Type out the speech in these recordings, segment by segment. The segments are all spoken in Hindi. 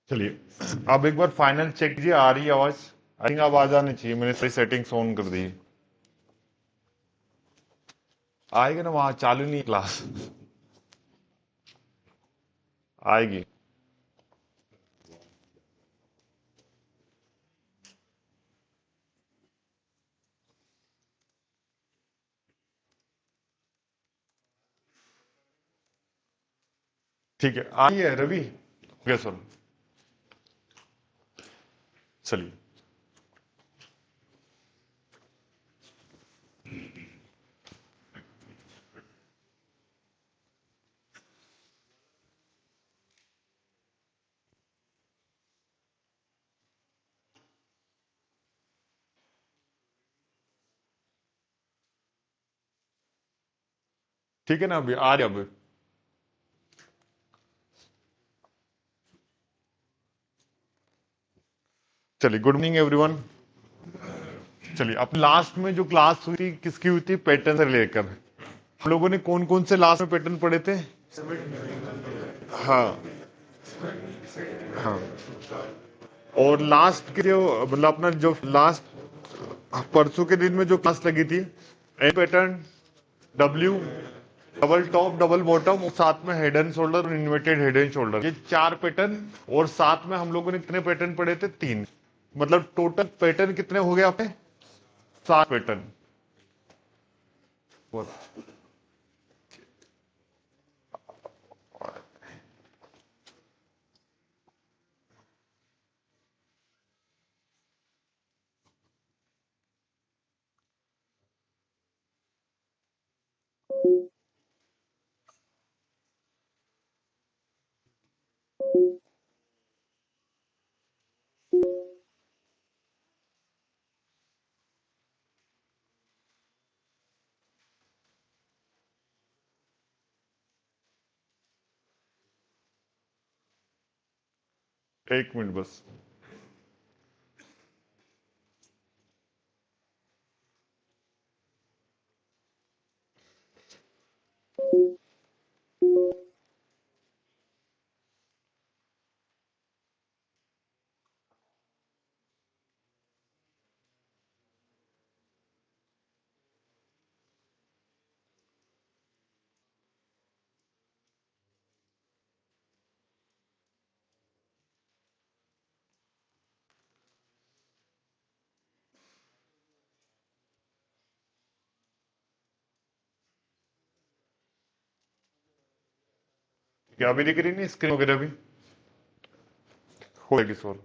चलिए अब एक बार फाइनल चेक कीजिए, आ रही है आवाज? आई थिंक अब आ जानी चाहिए, मैंने सारी सेटिंग्स ऑन कर दी है। आएगा ना, वहां चालू नहीं क्लास? आएगी। ठीक है, आई है रवि? हो गया सर। चलिए ठीक है ना, अभी आ रही अब? चलिए, गुड मॉर्निंग एवरीवन। चलिए, अब लास्ट में जो क्लास हुई थी किसकी हुई थी? पैटर्न से लेकर हम लोगों ने कौन कौन से लास्ट में पैटर्न पढ़े थे? हाँ हाँ। और लास्ट के जो मतलब अपना जो लास्ट परसों के दिन में जो क्लास लगी थी, A pattern, W, double top double bottom और साथ में हेड एंड शोल्डर और इन्वर्टेड हेड एंड शोल्डर, ये 4 पैटर्न। और साथ में हम लोगों ने कितने पैटर्न पढ़े थे? 3। मतलब टोटल पैटर्न कितने हो गए आपने? 7 पैटर्न। एक मिनट बस। क्या अभी दिख रही नहीं स्क्रीन वगैरह भी? होएगी सर।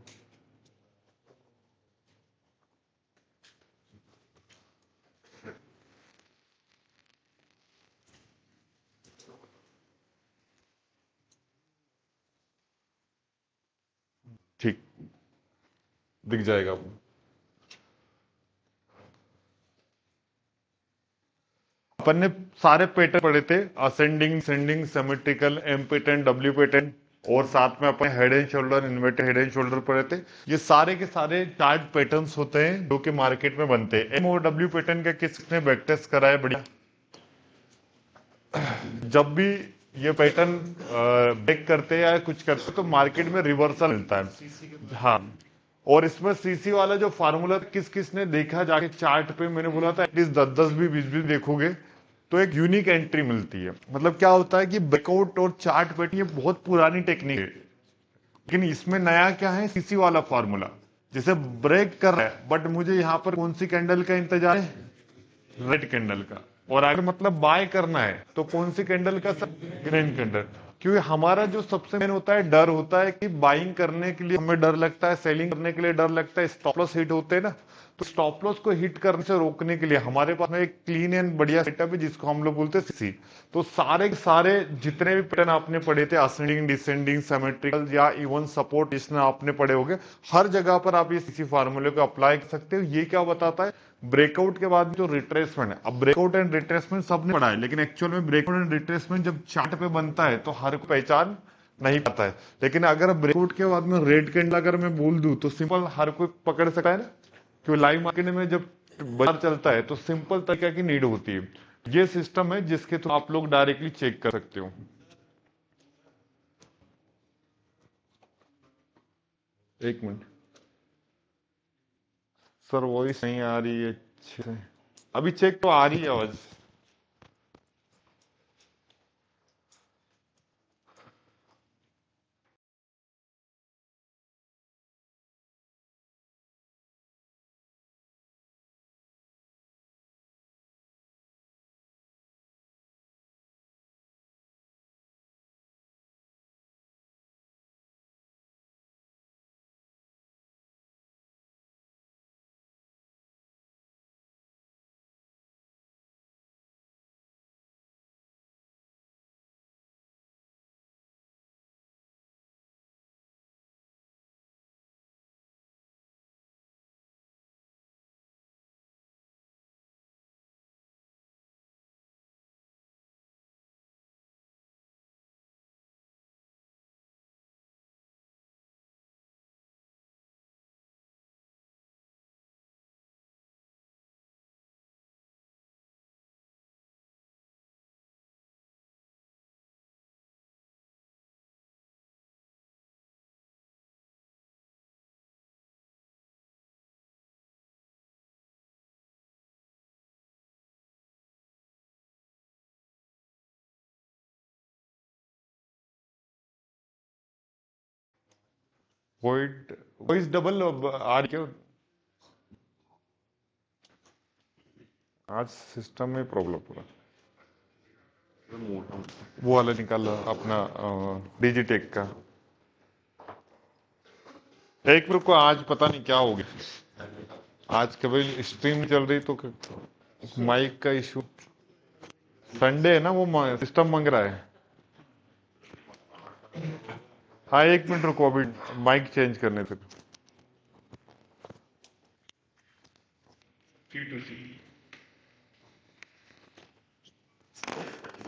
ठीक, दिख जाएगा आपको। अपन ने सारे पैटर्न पढ़े थे, ascending, descending, symmetrical, M pattern, W pattern. और साथ में अपन head and shoulder, inverted head and shoulder पढ़े थे। ये सारे के सारे चार्ट पैटर्न्स होते हैं जो कि मार्केट में बनते हैं। एम और डब्ल्यू पैटर्न का किसने बैकटेस्ट करा है? बढ़िया। जब भी ये पैटर्न ब्रेक करते हैं या कुछ करते हैं तो मार्केट में रिवर्सल मिलता है। हाँ। और इसमें सीसी वाला जो फार्मूला किस किस ने देखा जाके चार्ट पे, मैंने बोला था एटलीस्ट 10-10 भी 20-20 देखोगे तो एक यूनिक एंट्री मिलती है। मतलब क्या होता है कि ब्रेकआउट और चार्ट पैटर्न ये बहुत पुरानी टेक्निक है, लेकिन इसमें नया क्या है? सीसी वाला फार्मूला। जैसे ब्रेक कर रहा है बट मुझे यहाँ पर कौन सी कैंडल का इंतजार है? रेड कैंडल का। और अगर मतलब बाय करना है तो कौन सी कैंडल का सर? Green candle. क्योंकि हमारा जो सबसे मेन होता है, डर होता है कि बाइंग करने के लिए हमें डर लगता है, सेलिंग करने के लिए डर लगता है, स्टॉप लॉस हिट होते हैं ना। तो स्टॉप लॉस को हिट करने से रोकने के लिए हमारे पास में एक क्लीन एंड बढ़िया सेटअप है जिसको हम लोग बोलते हैं सीसी। तो सारे के सारे जितने भी पैटर्न आपने पढ़े थे, असेंडिंग, डिसेंडिंग, सिमेट्रिकल या इवन सपोर्ट, जिसने आपने पढ़े होंगे, हर जगह पर आप ये सीसी फार्मूले को अप्लाई कर सकते हो। ये क्या बताता है? ब्रेकआउट के बाद जो रिट्रेसमेंट है, अब ब्रेकआउट एंड रिट्रेसमेंट सबने पढ़ा है, लेकिन एक्चुअल में ब्रेकआउट एंड रिट्रेसमेंट जब चार्ट पे बनता है तो हर को पहचान नहीं पाता है। लेकिन अगर ब्रेकआउट के बाद में रेड कैंडल अगर मैं बोल दूं तो सिंपल हर कोई पकड़ सकता है ना। क्योंकि लाइव मार्केट में जब बाजार चलता है तो सिंपल तरीके की नीड होती है। ये सिस्टम है जिसके थ्रू आप लोग डायरेक्टली चेक कर सकते हो। एक मिनट सर, वॉइस नहीं आ रही है अच्छे से। अभी चेक तो आ रही है आवाज। वॉइड वॉइस डबल आ रही क्या? आज सिस्टम में प्रॉब्लम पूरा। वो वाला निकाल अपना डिजिटेक का। एक मिनट को, आज पता नहीं क्या हो गया। आज कभी स्ट्रीम चल रही तो माइक का इशू। संडे है ना, वो सिस्टम मांग रहा है। हाँ एक मिनट रुको, अभी माइक चेंज करने से।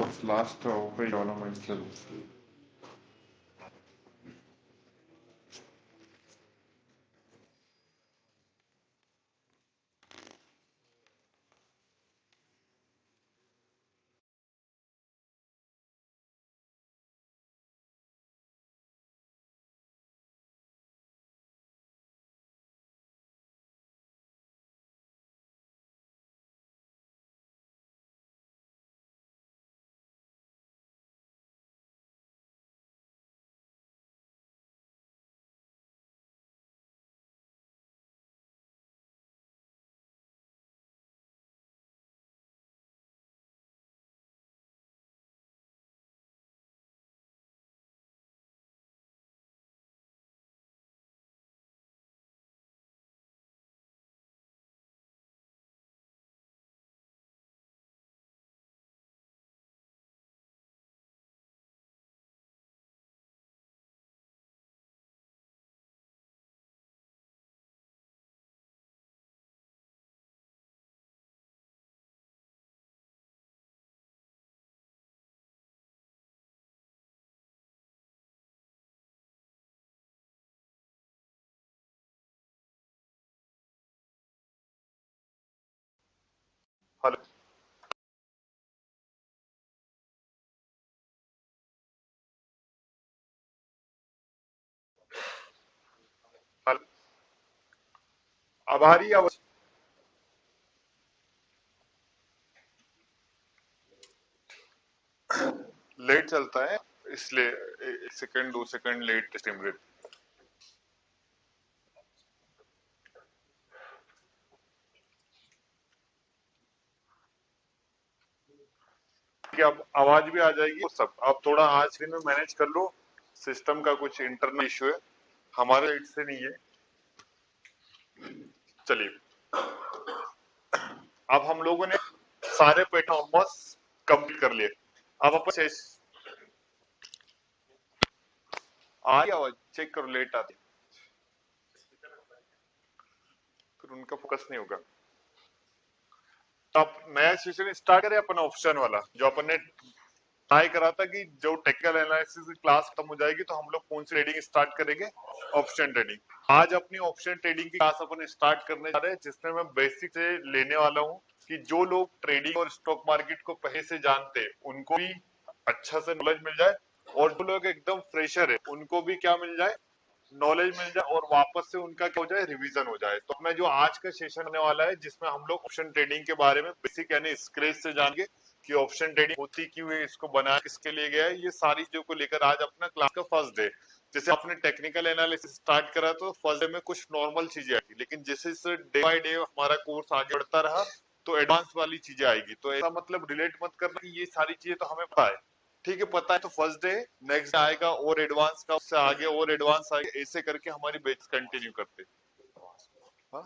बस लास्ट हो गई वाला माइक चल। हेलो हेलो, अब आ रही है आवाज? लेट चलता है इसलिए, एक second 2 second late stream rate. कि अब आवाज भी आ जाएगी, सब आप थोड़ा आज स्क्रीन में मैनेज कर लो। सिस्टम का कुछ इंटरनल इशू है, हमारे साइड से नहीं है। चलिए, अब हम लोगों ने सारे पैटर्न ऑलमोस्ट कंप्लीट कर लिए। अब अपन आ रही आवाज चेक करो, लेट आती फिर उनका फोकस नहीं होगा। तो अब नया सेशन स्टार्ट करें अपन ऑप्शन वाला, जो अपन ने ट्राई करा था कि जो टेक्निकल एनालिसिस की क्लास खत्म हो जाएगी तो हम लोग कौन सी ट्रेडिंग स्टार्ट करेंगे? Option trading. आज अपनी ऑप्शन ट्रेडिंग की क्लास अपन स्टार्ट करने जा रहे हैं, जिसमें मैं बेसिक से लेने वाला हूँ कि जो लोग ट्रेडिंग और स्टॉक मार्केट को पहले से जानते हैं उनको भी अच्छा से नॉलेज मिल जाए, और जो लोग एकदम फ्रेशर है उनको भी क्या मिल जाए, नॉलेज मिल जाए और वापस से उनका क्या हो जाए, रिवीजन हो जाए। तो मैं जो आज का सेशन होने वाला है जिसमें हम लोग ऑप्शन ट्रेडिंग के बारे में बेसिक यानी स्क्रैच से जानेंगे कि ऑप्शन ट्रेडिंग होती क्यों है, इसको बनाया किसके लिए गया है, ये सारी चीजों को लेकर आज अपना क्लास का फर्स्ट डे। जैसे आपने टेक्निकल एनालिसिस स्टार्ट करा तो फर्स्ट डे में कुछ नॉर्मल चीजें आई, लेकिन जैसे डे बाय डे हमारा कोर्स आगे बढ़ता रहा तो एडवांस वाली चीजें आएगी। तो ऐसा मतलब रिलेट मत करना कि ये सारी चीजें तो हमें पता है, ठीक है पता है तो फर्स्ट डे, नेक्स्ट डे आएगा और एडवांस का, उससे आगे और एडवांस आएगा, ऐसे करके हमारी बैच कंटिन्यू करते। हाँ?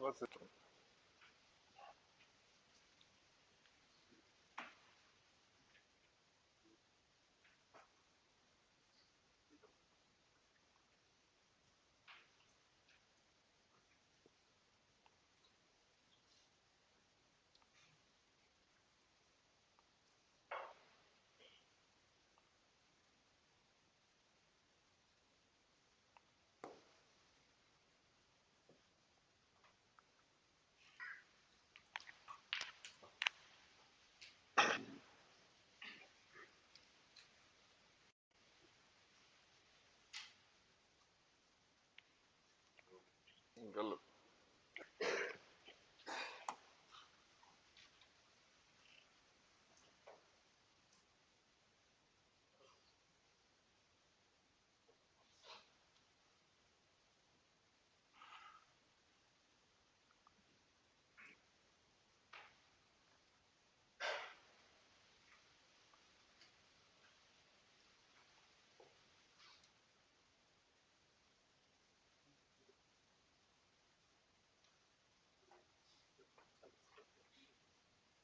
बस इतना। गलत।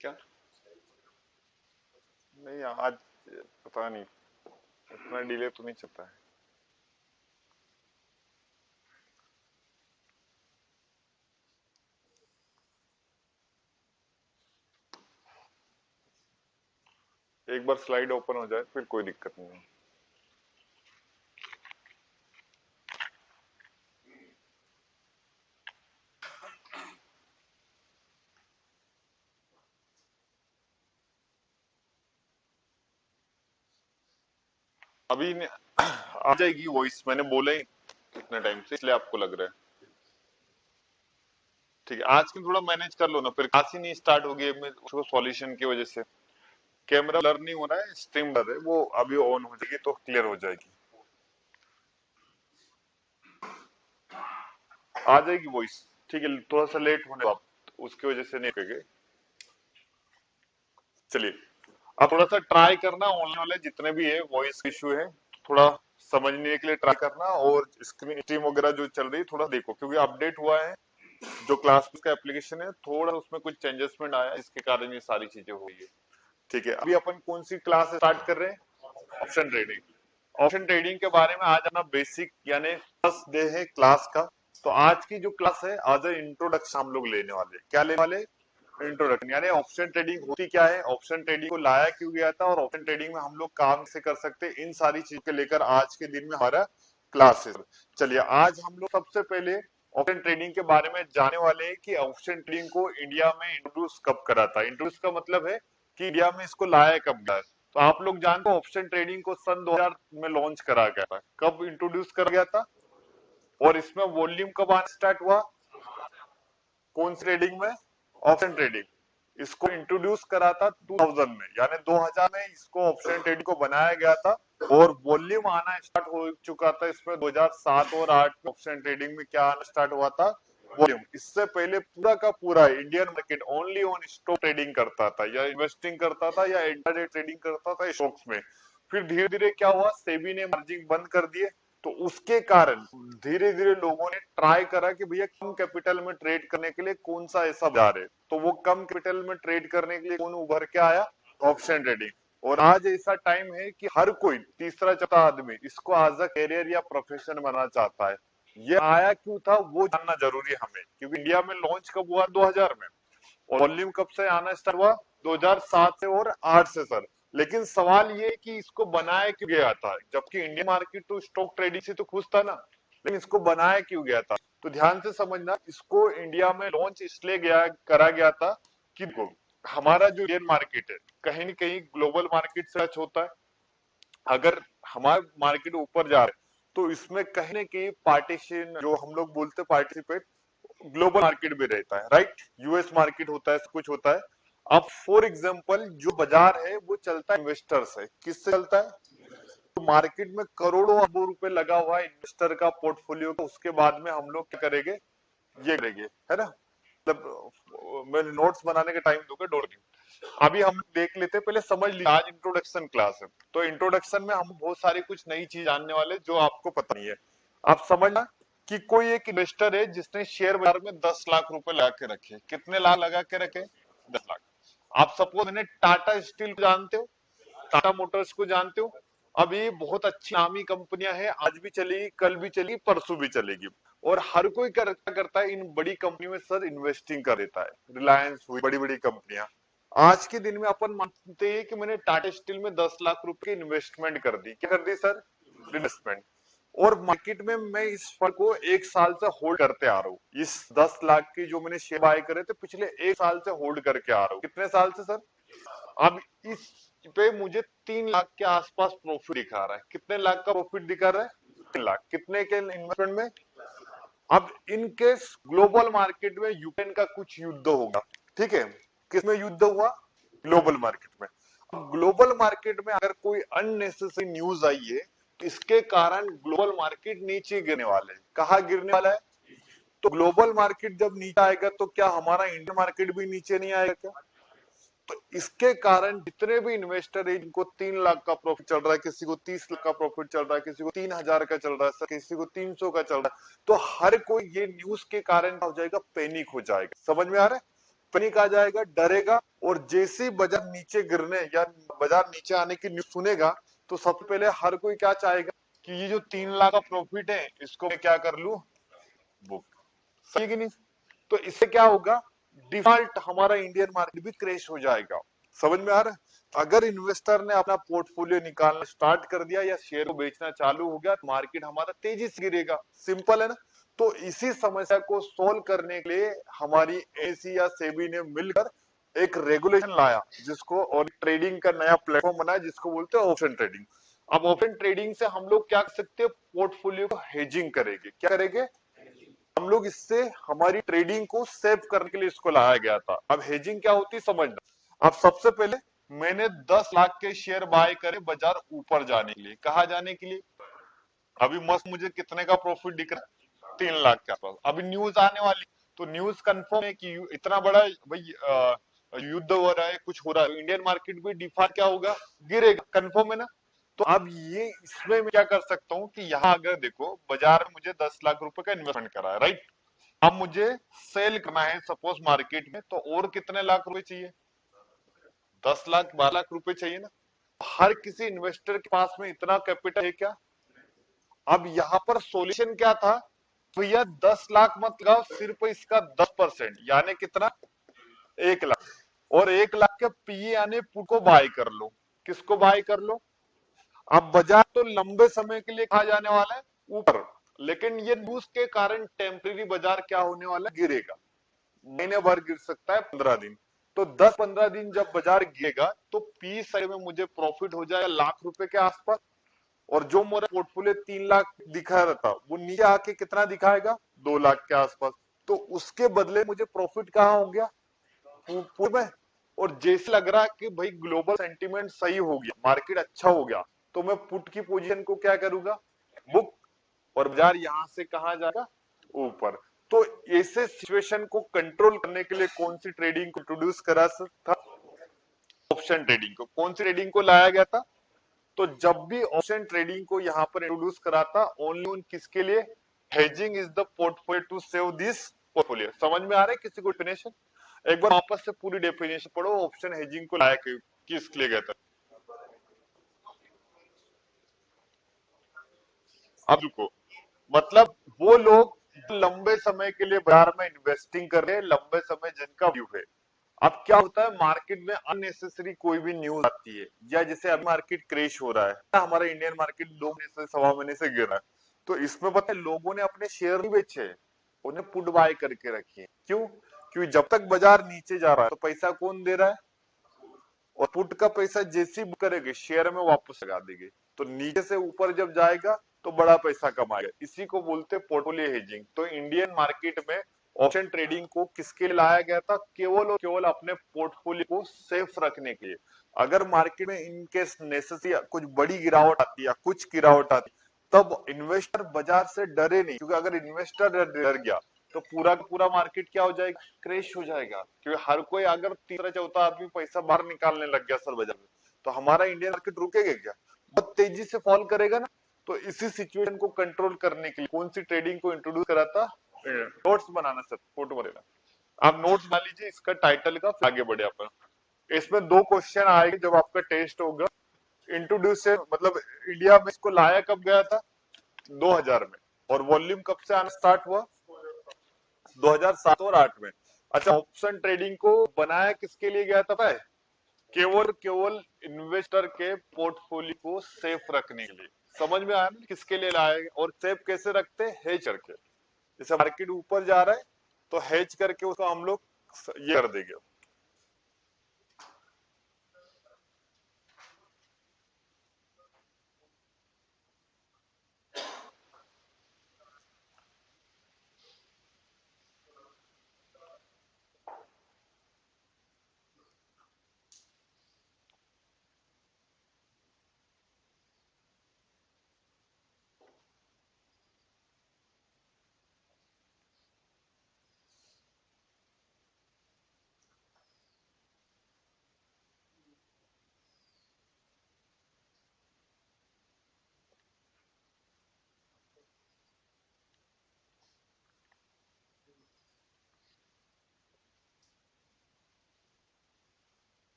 क्या? नहीं आज पता नहीं, इतना डिले तो नहीं चलता है। एक बार स्लाइड ओपन हो जाए फिर कोई दिक्कत नहीं है। अभी आ जाएगी वॉइस, मैंने बोला ही इतने टाइम से इसलिए आपको लग रहा है। ठीक है, आज की थोड़ा मैनेज कर लो ना, फिर क्लास ही नहीं स्टार्ट होगी उसको सॉल्यूशन की वजह से। कैमरा ब्लर नहीं हो रहा है, स्ट्रीम ब्लर है, वो अभी ऑन हो जाएगी तो क्लियर हो जाएगी। आ जाएगी वॉइस, ठीक है थोड़ा सा लेट होने आप, उसकी वजह से नहीं कहेंगे। चलिए आप थोड़ा सा ट्राई करना, ऑनलाइन वाले जितने भी है वॉइस इशू है थोड़ा समझने के लिए ट्राई करना, और स्क्रीन स्ट्रीम वगैरह जो चल रही है थोड़ा देखो, क्योंकि अपडेट हुआ है जो क्लास का एप्लीकेशन है, थोड़ा उसमें कुछ चेंजेसमेंट आया है, इसके कारण ये सारी चीजें हुई है। ठीक है, अभी अपन कौन सी क्लास स्टार्ट कर रहे हैं? Option trading. ऑप्शन ट्रेडिंग के बारे में आज अपना बेसिक यानी फर्स्ट डे है क्लास का। तो आज की जो क्लास है आज इंट्रोडक्शन हम लोग लेने वाले, क्या लेने वाले? इंट्रोडक्शन, यानी ऑप्शन ट्रेडिंग होती क्या है, ऑप्शन ट्रेडिंग को लाया क्यों गया था, और ऑप्शन ट्रेडिंग में हम लोग काम से कर सकते हैं, इन सारी चीज को लेकर आज के दिन में हमारा क्लास है। चलिए आज हम लोग सबसे पहले ऑप्शन ट्रेडिंग के बारे में जानने वाले हैं कि ऑप्शन ट्रेडिंग को इंडिया में इंट्रोड्यूस कब करा था। इंट्रोड्यूस का मतलब है कि इंडिया में इसको लाया कब गया। तो आप लोग जानते हो ऑप्शन ट्रेडिंग को सन 2000 में लॉन्च करा गया था, कब इंट्रोड्यूस कर गया था? और इसमें वॉल्यूम कब आना स्टार्ट हुआ? कौन सी ट्रेडिंग में? Option trading. इसको इंट्रोड्यूस करा था 2000 में, यानी 2000 में इसको ऑप्शन ट्रेडिंग को बनाया गया था, और वॉल्यूम आना स्टार्ट हो चुका था इसमें 2007 और 8 में। ऑप्शन ट्रेडिंग में क्या आना स्टार्ट हुआ था? वॉल्यूम। इससे पहले पूरा का पूरा Indian market only on stock trading करता था, या इन्वेस्टिंग करता था, या इंट्राडे ट्रेडिंग करता था स्टॉक्स में। फिर धीरे धीरे क्या हुआ, सेबी ने मार्जिन बंद कर दिए, तो उसके कारण धीरे धीरे लोगों ने ट्राई करा कि भैया कम कैपिटल में ट्रेड करने के लिए कौन सा ऐसा बाजार है, तो वो कम कैपिटल में ट्रेड करने के लिए कौन उभर के आया? Option trading. और आज ऐसा टाइम है कि हर कोई तीसरा चौथा आदमी इसको एज अ कैरियर या प्रोफेशन बनाना चाहता है। ये आया क्यों था वो जानना जरूरी है हमें, क्योंकि इंडिया में लॉन्च कब हुआ? 2000 में। और वॉल्यूम कब से आना स्टार्ट हुआ? 2007 से और 8 से सर। लेकिन सवाल ये कि इसको बनाया क्यों गया था, जबकि इंडियन मार्केट तो स्टॉक ट्रेडिंग से तो खुश था ना, लेकिन इसको बनाया क्यों गया था? तो ध्यान से समझना, इसको इंडिया में लॉन्च इसलिए करा गया था कि हमारा जो इंडियन मार्केट है कहीं न कहीं ग्लोबल मार्केट से टच होता है। अगर हमारा मार्केट ऊपर जा रहा है तो इसमें कहीं ना कहीं पार्टीशन, जो हम लोग बोलते हैं पार्टिसिपेट, ग्लोबल मार्केट भी रहता है, राइट? यूएस मार्केट होता है, सब कुछ होता है। अब फॉर एग्जांपल जो बाजार है वो चलता है इन्वेस्टर से। किससे चलता है? तो मार्केट में करोड़ों अरबों रुपए लगा हुआ है इन्वेस्टर का पोर्टफोलियो का, उसके बाद में हम लोग क्या करेंगे? ये करेंगे, है ना? मतलब मैं नोट्स बनाने का टाइम दूंगा, डोंट वरी। अभी हम देख लेते हैं, पहले समझ लिया, आज इंट्रोडक्शन क्लास है, तो इंट्रोडक्शन में हम बहुत सारी कुछ नई चीज जानने वाले जो आपको पता नहीं है। आप समझना कि कोई एक इन्वेस्टर है जिसने शेयर बाजार में 10 लाख रुपए लगा के रखे। कितने लाख लगा के रखे? 10 लाख। आप सपोज मैंने टाटा स्टील को जानते हो, टाटा मोटर्स को जानते हो? अब ये बहुत अच्छी नामी कंपनियां हैं, आज भी चलेगी, कल भी चलेगी, परसों भी चलेगी। और हर कोई क्या करता है, इन बड़ी कंपनियों में सर इन्वेस्टिंग कर देता है। रिलायंस हुई, बड़ी बड़ी कंपनियां। आज के दिन में अपन मानते हैं कि मैंने टाटा स्टील में 10 लाख रुपए की इन्वेस्टमेंट कर दी। क्या कर दी सर? इन्वेस्टमेंट। और मार्केट में मैं इस फंड को 1 साल से होल्ड करते आ रहा हूँ। इस 10 लाख की जो मैंने शेयर बाय करे थे, पिछले 1 साल से होल्ड करके आ रहा हूँ। कितने साल से सर? अब इस पे मुझे 3 लाख के आसपास प्रॉफिट दिखा रहा है। कितने लाख का प्रॉफिट दिखा रहा है? 3 लाख। कितने के इन्वेस्टमेंट में? अब इन केस ग्लोबल मार्केट में यूक्रेन का कुछ युद्ध होगा, ठीक है? किसमें युद्ध हुआ? ग्लोबल मार्केट में। अब ग्लोबल मार्केट में अगर कोई अननेसेसरी न्यूज आई है, तो इसके कारण ग्लोबल मार्केट नीचे गिरने वाले है। कहा गिरने वाला है? तो ग्लोबल मार्केट जब नीचे आएगा तो क्या हमारा इंडियन मार्केट भी नीचे नहीं आएगा क्या? तो इसके कारण जितने भी इन्वेस्टर है, इनको 3 लाख का प्रॉफिट चल रहा है, किसी को 30 लाख का प्रॉफिट चल रहा है, किसी को 3000 का चल रहा है, किसी को 300 का चल रहा है, तो हर कोई ये न्यूज के कारण हो जाएगा, पैनिक हो जाएगा। समझ में आ रहा है? पैनिक आ जाएगा, डरेगा, और जैसे ही बाजार नीचे गिरने या बाजार नीचे आने की न्यूज सुनेगा, तो सबसे पहले हर कोई क्या चाहेगा कि ये जो 3 लाख का प्रॉफिट है इसको मैं क्या कर लूं? बुक। सही कि नहीं? तो इससे क्या होगा? डिफॉल्ट हमारा इंडियन मार्केट भी क्रैश हो जाएगा। समझ में आ रहा है? अगर इन्वेस्टर ने अपना पोर्टफोलियो निकालना स्टार्ट कर दिया या शेयर को बेचना चालू हो गया, तो मार्केट हमारा तेजी से गिरेगा। सिंपल है ना? तो इसी समस्या को सोल्व करने के लिए हमारी एसी या सेबी ने मिलकर एक रेगुलेशन लाया, जिसको, और ट्रेडिंग का नया प्लेटफॉर्म बनाया जिसको बोलते हैं ऑप्शन ट्रेडिंग। अब ऑप्शन ट्रेडिंग से हम लोग क्या कर सकते हैं? पोर्टफोलियो को हेजिंग करेंगे। क्या करेंगे? हम लोग इससे हमारी ट्रेडिंग को सेव करने के लिए इसको लाया गया था। अब हेजिंग क्या होती है समझना। अब सबसे पहले मैंने 10 लाख के शेयर बाय करे बाजार ऊपर जाने के लिए। कहा जाने के लिए? अभी मस्त मुझे कितने का प्रॉफिट दिख रहा है? 3 लाख के आसपास। अभी न्यूज आने वाली, तो न्यूज कंफर्म है कि इतना बड़ा भाई युद्ध हो रहा है, कुछ हो रहा है, इंडियन मार्केट भी डिफॉल्ट क्या होगा? गिरेगा। कंफर्म है ना? तो अब ये इसमें मैं क्या कर सकता हूँ कि यहाँ अगर देखो बाजार में मुझे 10 लाख रुपए का इन्वेस्टमेंट करा है, राइट? अब मुझे सेल करना है सपोज मार्केट में, तो और कितने लाख रुपए चाहिए? 10 लाख 12 लाख रुपए चाहिए ना? हर किसी इन्वेस्टर के पास में इतना कैपिटल है क्या? अब यहाँ पर सॉल्यूशन क्या था? भैया 10 लाख मत लगाओ, सिर्फ इसका 10%, यानी कितना? 1 लाख। और 1 लाख के पी यानी पुट को बाय कर लो। किसको बाय कर लो? अब बाजार तो लंबे समय के लिए कहा जाने वाला है ऊपर, लेकिन ये न्यूज के कारण टेम्परेरी बाजार क्या होने वाला है? गिरेगा। महीने भर गिर सकता है, 15 दिन। तो 10-15 दिन जब बाजार गिरेगा तो पी साइड में मुझे प्रॉफिट हो जाएगा लाख रुपए के आसपास। और जो मेरा पोर्टफोलियो 3 लाख दिखा रहा था वो नीचे आके कितना दिखाएगा, 2 लाख के आसपास। तो उसके बदले मुझे प्रॉफिट कहाँ हो गया, पुट में। और जैसे लग रहा है कि भाई ग्लोबल सेंटीमेंट सही हो गया, मार्केट अच्छा हो गया, तो मैं पुट की पोजीशन को क्या करूंगा, बुक, और बाजार यहां से कहा जाएगा, ऊपर। तो ऐसे सिचुएशन को कंट्रोल करने के लिए कौन सी ट्रेडिंग को इंट्रोड्यूस करा था, ऑप्शन ट्रेडिंग को। कौन सी ट्रेडिंग को लाया गया था, तो जब भी ऑप्शन ट्रेडिंग को यहाँ पर इंट्रोड्यूस करा था, ओनली उन किसके लिए, hedging is the portfolio to save this portfolio. समझ में आ रहा है किसी को डेफिनेशन? एक बार वापस से पूरी डेफिनेशन पढ़ो, ऑप्शन हेजिंग को लाया किस लिए गया था। अब रुको, मतलब वो लोग लंबे समय के लिए बाजार में इन्वेस्टिंग कर रहे हैं, लंबे समय जिनका व्यू है। अब क्या होता है, मार्केट में अननेसेसरी कोई भी न्यूज आती है, या जैसे अभी मार्केट क्रैश हो रहा है, हमारा इंडियन मार्केट 2 महीने से 1.25 महीने से गिर रहा है, तो इसमें पता है लोगों ने अपने शेयर नहीं बेचे, उन्हें पुट बाय करके रखी है। क्यों? क्योंकि जब तक बाजार नीचे जा रहा है तो पैसा कौन दे रहा है, और पुट का पैसा जैसे ही करेंगे शेयर में वापस लगा देंगे, तो नीचे से ऊपर जब जाएगा तो बड़ा पैसा कमाएगा। इसी को बोलते हैं पोर्टफोलियो हेजिंग। तो इंडियन मार्केट में ऑप्शन ट्रेडिंग को किसके लिए लाया गया था, केवल और केवल अपने पोर्टफोलियो को सेफ रखने के लिए। अगर मार्केट में इनकेस नेसेसरी कुछ बड़ी गिरावट आती है, कुछ गिरावट आती, तब इन्वेस्टर बाजार से डरे नहीं, क्योंकि अगर इन्वेस्टर डर गया तो पूरा का पूरा मार्केट क्या हो जाएगा, क्रैश हो जाएगा। क्योंकि हर कोई अगर तीसरा चौथा आदमी पैसा बाहर निकालने लग गया सर बाजार में, तो हमारा इंडियन मार्केट रुकेगा क्या, बहुत तेजी से फॉल करेगा ना। तो इसी सिचुएशन को कंट्रोल करने के लिए कौन सी ट्रेडिंग को इंट्रोड्यूस करा था, नोट्स बनाना सर, फोटो बनेगा। आप नोट्स बना लीजिए इसका टाइटल का, फिर आगे बढ़े अपन। इसमें 2 क्वेश्चन आएंगे जब आपका टेस्ट होगा। इंट्रोड्यूस मतलब इंडिया में इसको लाया कब गया था, 2000 में, और वॉल्यूम कब से आना स्टार्ट हुआ, 2007 और 8 में। अच्छा, ऑप्शन ट्रेडिंग को बनाया किसके लिए गया था भाई, केवल केवल इन्वेस्टर के पोर्टफोलियो को सेफ रखने के लिए। समझ में आया ना किसके लिए लाए, और सेफ कैसे रखते हैं, हेज करके। जैसे मार्केट ऊपर जा रहा है तो हेज करके उसको हम लोग ये कर देंगे।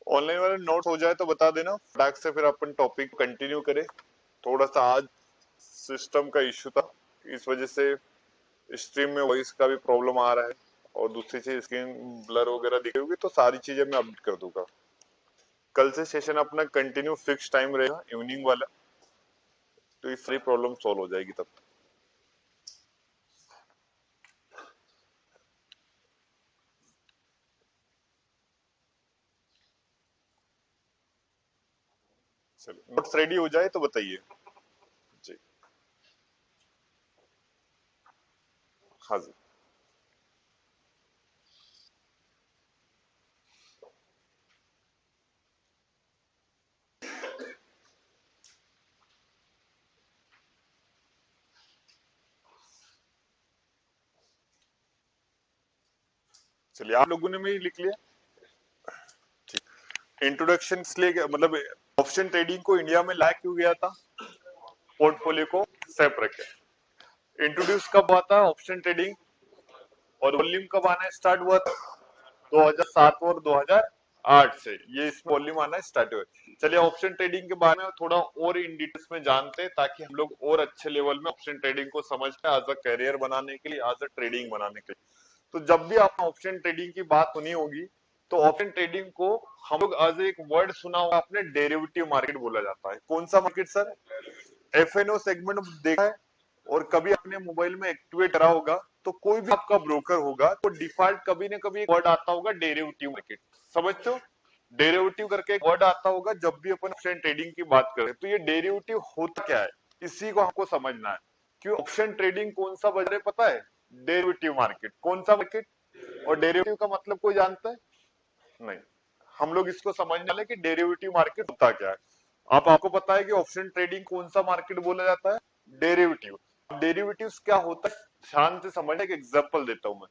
ऑनलाइन वाले नोट हो जाए तो बता देना फटाक से, फिर अपन टॉपिक कंटिन्यू करें। थोड़ा सा आज सिस्टम का इश्यू था, इस वजह से स्ट्रीम में वॉइस का भी प्रॉब्लम आ रहा है, और दूसरी चीज स्क्रीन ब्लर वगैरह दिख रही होगी, तो सारी चीजें मैं अपडेट कर दूंगा। कल से सेशन अपना कंटिन्यू फिक्स टाइम रहेगा, इवनिंग वाला, तो ये सारी प्रॉब्लम सॉल्व हो जाएगी तब तक। चलिए, नोट्स रेडी हो जाए तो बताइए जी। हाँ जी, चलिए आप लोगों ने भी लिख लिया। ठीक, इंट्रोडक्शन इसलिए मतलब ऑप्शन ट्रेडिंग को इंडिया में लाया क्यों गया था, पोर्टफोलियो को सेफ रखे। इंट्रोड्यूस कब हुआ था ऑप्शन ट्रेडिंग, और वॉल्यूम कब आना स्टार्ट हुआ था, 2007 और 2008 से ये इस वॉल्यूम आना स्टार्ट हुआ। चलिए ऑप्शन ट्रेडिंग के बारे में थोड़ा और इन डिटेल्स में जानते हैं, ताकि हम लोग और अच्छे लेवल में ऑप्शन ट्रेडिंग को समझ पाए, एज अ करियर बनाने के लिए, एज अ ट्रेडिंग बनाने के लिए। तो जब भी आपने ऑप्शन ट्रेडिंग की बात सुनी होगी, तो ऑप्शन ट्रेडिंग को हम लोग एज एक वर्ड सुना होगा आपने, डेरिवेटिव मार्केट बोला जाता है। कौन सा मार्केट सर, एफएनओ सेगमेंट देखा है, और कभी अपने मोबाइल में एक्टिवेट करा होगा तो कोई भी आपका ब्रोकर होगा तो डिफॉल्ट कभी ना कभी वर्ड आता होगा डेरिवेटिव मार्केट, समझते हो? डेरिवेटिव करके एक वर्ड आता होगा जब भी अपन ऑप्शन ट्रेडिंग की बात करें। तो ये डेरिवेटिव होता क्या है, इसी को हमको समझना है कि ऑप्शन ट्रेडिंग कौन सा बज रहा है, पता है? Derivative market. कौन सा मार्केट? और डेरिवेटिव का मतलब कोई जानता है? नहीं। हम लोग इसको समझने वाले कि डेरिवेटिव मार्केट होता क्या है। आपको पता है कि ऑप्शन ट्रेडिंग कौन सा मार्केट बोला जाता है? डेरिवेटिव। डेरिवेटिव्स क्या होता है, ध्यान से समझने का एग्जांपल देता हूं मैं।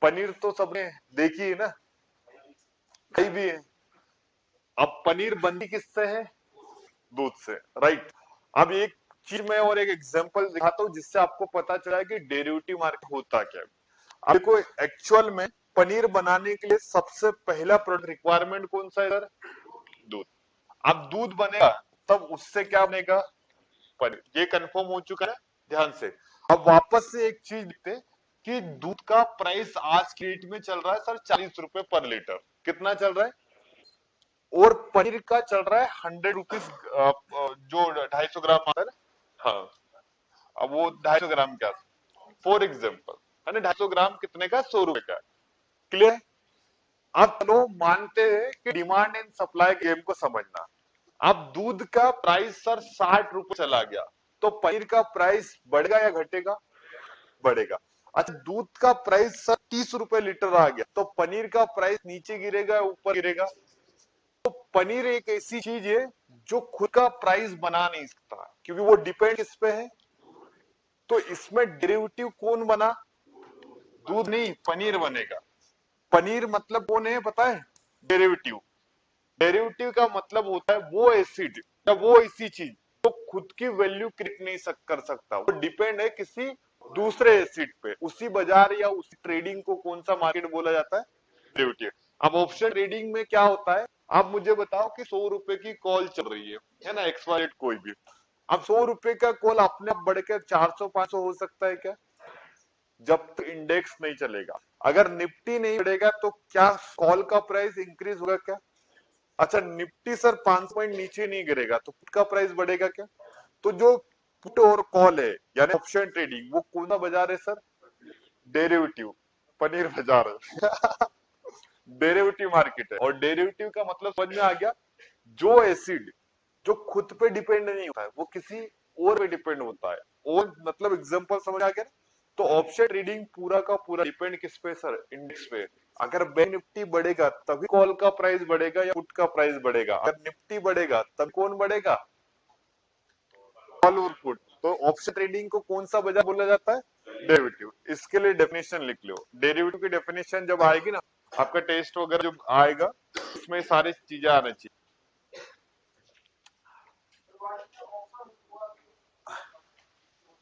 पनीर तो सबने देखी है ना, कहीं भी है। अब पनीर बनती किससे है? दूध से, राइट। अब एक चीज मैं और एक एग्जांपल दिखाता हूं जिससे आपको पता चला कि डेरिवेटिव मार्केट होता क्या है। अब देखो, एक्चुअल में पनीर बनाने के लिए सबसे पहला प्रोडक्ट रिक्वायरमेंट कौन सा है सर? दूध। अब दूध बनेगा तब उससे क्या बनेगा? पनीर। ये कंफर्म हो चुका है, ध्यान से। अब वापस से एक चीज देखते हैं कि दूध का प्राइस आज की डेट में चल रहा है सर 40 रुपए पर लीटर। कितना चल रहा है? और पनीर का चल रहा है 100 रुपीज, जो 250 ग्राम आता है ना। हाँ, अब वो 250 ग्राम क्या, फॉर एग्जाम्पल, है ना, 250 ग्राम कितने का? 100 रुपए का। क्लियर? अब चलो मानते हैं कि डिमांड एंड सप्लाई गेम को समझना। अब दूध का प्राइस सर 60 रुपए चला गया तो पनीर का प्राइस बढ़ेगा या घटेगा? बढ़ेगा। अच्छा, दूध का प्राइस सर 30 रुपए लीटर आ गया तो पनीर का प्राइस नीचे गिरेगा या ऊपर गिरेगा? तो पनीर एक ऐसी चीज है जो खुद का प्राइस बना नहीं सकता क्योंकि वो डिपेंड किस पे है। तो इसमें डेरिवेटिव कौन बना? दूध नहीं, पनीर बनेगा। पनीर मतलब कौन है पता है? डेरिवेटिव। डेरिवेटिव का मतलब होता है वो एसिड या वो ऐसी चीज तो खुद की वैल्यू क्रिएट नहीं कर सकता, वो डिपेंड है किसी दूसरे एसिड पे। उसी बाजार या उसी ट्रेडिंग को कौन सा मार्केट बोला जाता है? डेरिवेटिव। अब ऑप्शन ट्रेडिंग में क्या होता है, आप मुझे बताओ कि 100 रुपए की कॉल चल रही है ना, एक्सवाइजेड कोई भी। अब 100 रुपए का कॉल अपने आप बढ़ के 400-500 हो सकता है क्या? जब तक इंडेक्स नहीं चलेगा। अगर निफ्टी नहीं बढ़ेगा तो क्या कॉल का प्राइस इंक्रीज होगा क्या? अच्छा, निफ्टी सर 5 पॉइंट नीचे नहीं गिरेगा तो पुट का प्राइस बढ़ेगा क्या? तो जो पुट और कॉल है यानी ऑप्शन ट्रेडिंग, वो कौन सा बाजार है सर? डेरिवेटिव। पनीर बाजार है। डेरिवेटिव मार्केट है। और डेरिवेटिव का मतलब समझ में आ गया, जो एसिड जो खुद पे डिपेंड नहीं होता है वो किसी और पे डिपेंड होता है। और मतलब एग्जांपल समझ आ गया ना? तो ऑप्शन ट्रेडिंग पूरा का पूरा डिपेंड किस पे सर? इंडेक्स पे। अगर बैंक निफ्टी बढ़ेगा तभी कॉल का प्राइस बढ़ेगा या पुट का प्राइस बढ़ेगा। अगर निफ्टी बढ़ेगा तब कौन बढ़ेगा? कॉल और पुट। तो ऑप्शन ट्रेडिंग को कौन सा बाजार बोला जाता है? डेरिवेटिव। इसके लिए डेफिनेशन लिख लो। डेरिवेटिव की डेफिनेशन जब आएगी ना, आपका टेस्ट वगैरह जब आएगा उसमें सारी चीजें आना चाहिए।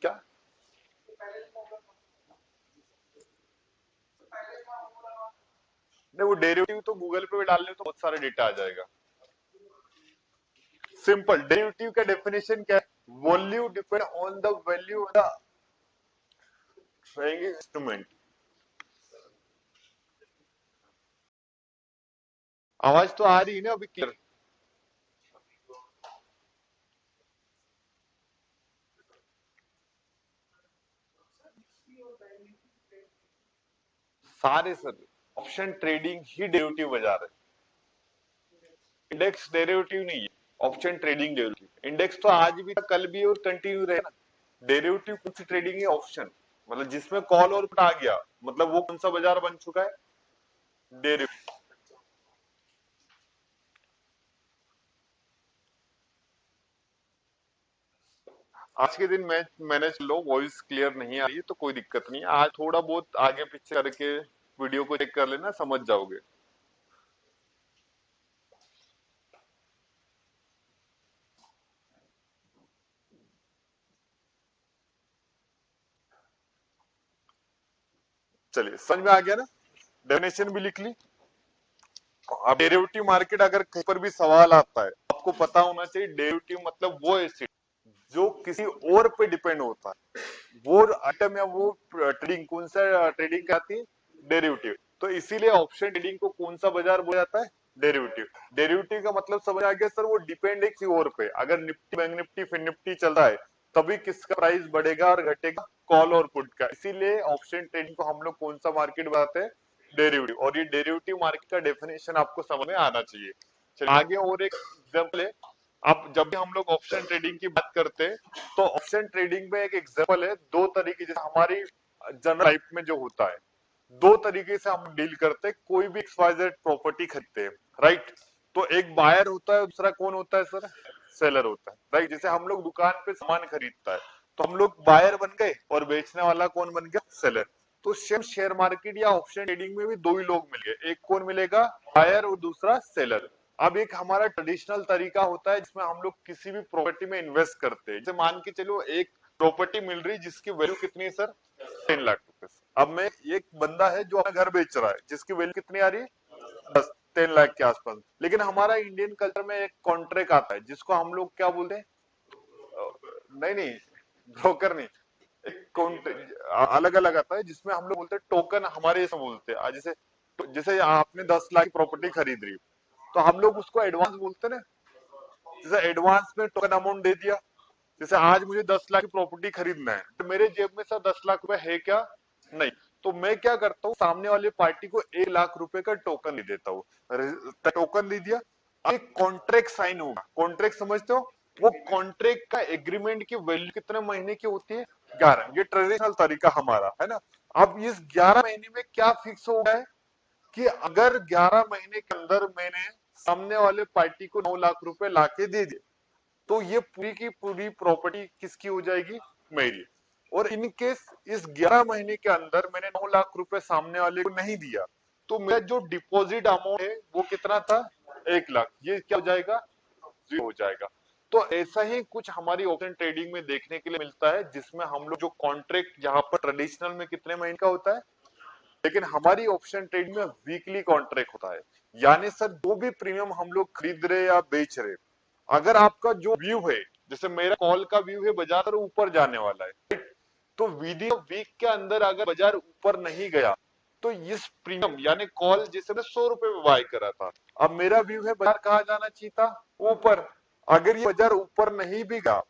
क्या? नहीं, वो डेरिवेटिव तो गूगल पे भी डाल ले तो बहुत सारे डेटा आ जाएगा। सिंपल। डेरिवेटिव का डेफिनेशन क्या है? Volume depend on the value of the trading instrument. आवाज तो आ रही है ना अभी क्लियर? सारे सर ऑप्शन ट्रेडिंग ही डेरिवेटिव बाजार है। इंडेक्स डेरिवेटिव नहीं है, ऑप्शन ट्रेडिंग डेरिवेटिव। इंडेक्स तो आज भी था, कल भी और कंटिन्यू रहेगा। डेरिवेटिव कौन सी ट्रेडिंग है? ऑप्शन। मतलब जिसमें कॉल और पुट आ गया, मतलब वो कौन सा बाजार बन चुका है? डेरिवेटिव। आज के दिन मैनेज लो, वॉइस क्लियर नहीं आ रही है तो कोई दिक्कत नहीं है। आज थोड़ा बहुत आगे पीछे करके वीडियो को चेक कर लेना, समझ जाओगे। चलिए, समझ में आ गया ना? डेफिनेशन भी लिख ली। अब डेरिवेटिव मार्केट अगर कहीं पर भी सवाल आता है, आपको पता होना चाहिए डेरिवेटिव मतलब वो एसिड जो किसी और पे डिपेंड होता है। वो आइटम या वो ट्रेडिंग कौन सा ट्रेडिंग आती है? डेरिवेटिव। तो इसीलिए ऑप्शन ट्रेडिंग को कौन सा बाजार बोला जाता है? डेरिवेटिव। डेरिवेटिव का मतलब समझ आ गया सर, वो डिपेंड है किसी और पे। अगर निफ्टी बैंक निफ्टी फिर निफ्टी चल रहा है तभी किसका प्राइस बढ़ेगा और घटेगा, कॉल और पुट का। इसीलिए ऑप्शन ट्रेडिंग को हम लोग कौन सा मार्केट बताते हैं, डेरिवेटिव। और ये डेरिवेटिव मार्केट का डेफिनेशन आपको समझ में आना चाहिए। चलिए आगे और एक एग्जांपल है। आप जब भी हम लोग ऑप्शन ट्रेडिंग की बात करते हैं तो ऑप्शन ट्रेडिंग में एक एग्जांपल है, दो तरीके, जैसे हमारी जनरल लाइफ में जो होता है, दो तरीके से हम डील करते हैं। कोई भी एक्सवाइजेड प्रॉपर्टी खरीदते हैं, राइट, तो एक बायर होता है, दूसरा कौन होता है सर, सेलर होता है, राइट। जैसे हम लोग दुकान पे सामान खरीदता है तो हम लोग बायर बन गए और बेचने वाला कौन बन गया, सेलर। तो सेम शेयर मार्केट या ऑप्शन ट्रेडिंग में भी दो ही लोग मिल गए, एक कौन मिलेगा, बायर, और दूसरा सेलर। अब एक हमारा ट्रेडिशनल तरीका होता है जिसमें हम लोग किसी भी प्रॉपर्टी में इन्वेस्ट करते हैं। जैसे मान के चलो एक प्रॉपर्टी मिल रही जिसकी वैल्यू कितनी है सर, 10 लाख रुपए। अब मैं, एक बंदा है जो अपना घर बेच रहा है जिसकी वैल्यू कितनी आ रही है, 10-10 लाख के आसपास। लेकिन हमारा इंडियन कल्चर में एक कॉन्ट्रैक्ट आता है जिसको हम लोग क्या बोलते हैं, नहीं नहीं, ब्रोकर नहीं, अलग अलग आता है जिसमें हम लोग बोलते हैं टोकन, हमारे इसमें बोलते हैं। जैसे जैसे आपने 10 लाख की प्रॉपर्टी खरीद रही, तो हम लोग उसको एडवांस बोलते हैं ना। जैसे एडवांस में टोकन अमाउंट दे दिया, जैसे आज मुझे 10 लाख की प्रॉपर्टी खरीदना है तो मेरे जेब में सर 10 लाख रुपए है क्या, नहीं। तो मैं क्या करता हूँ, सामने वाली पार्टी को 1 लाख रुपए का टोकन दे देता हूँ। टोकन दे दिया, एक कॉन्ट्रैक्ट साइन होगा। कॉन्ट्रैक्ट समझते हो, वो कॉन्ट्रैक्ट का एग्रीमेंट की वैल्यू कितने महीने की होती है, 11। ये ट्रेडिशनल तरीका हमारा है ना। अब इस 11 महीने में क्या फिक्स हो गया है कि अगर 11 महीने के अंदर मैंने सामने वाले पार्टी को 9 लाख रुपए लाके दे दिए तो ये पूरी की पूरी प्रॉपर्टी किसकी हो जाएगी, मेरी। और इन केस इस 11 महीने के अंदर मैंने 9 लाख रुपए सामने वाले को नहीं दिया तो मेरा जो डिपॉजिट अमाउंट है वो कितना था, 1 लाख। ये क्या हो जाएगा, जीरो हो जाएगा। तो ऐसा ही कुछ हमारी ऑप्शन ट्रेडिंग में देखने के लिए मिलता है, जिसमें हम लोग जो कॉन्ट्रैक्ट, जहां पर ट्रेडिशनल में कितने महीने का होता है, लेकिन हमारी ऑप्शन ट्रेड में वीकली कॉन्ट्रैक्ट होता है। यानी सर जो भी प्रीमियम हम लोग खरीद रहे या बेच रहे, अगर आपका जो व्यू है, जैसे मेरा कॉल का व्यू है बाजार ऊपर जाने वाला है, तो विद इन वीक के अंदर अगर बाजार ऊपर नहीं गया तो इस प्रीमियम यानी कॉल जैसे मैं 100 रुपए में बाय करा था, अब मेरा व्यू है बाजार कहाँ जाना चाहिए था, ऊपर। अगर ये बाजार ऊपर नहीं भी गया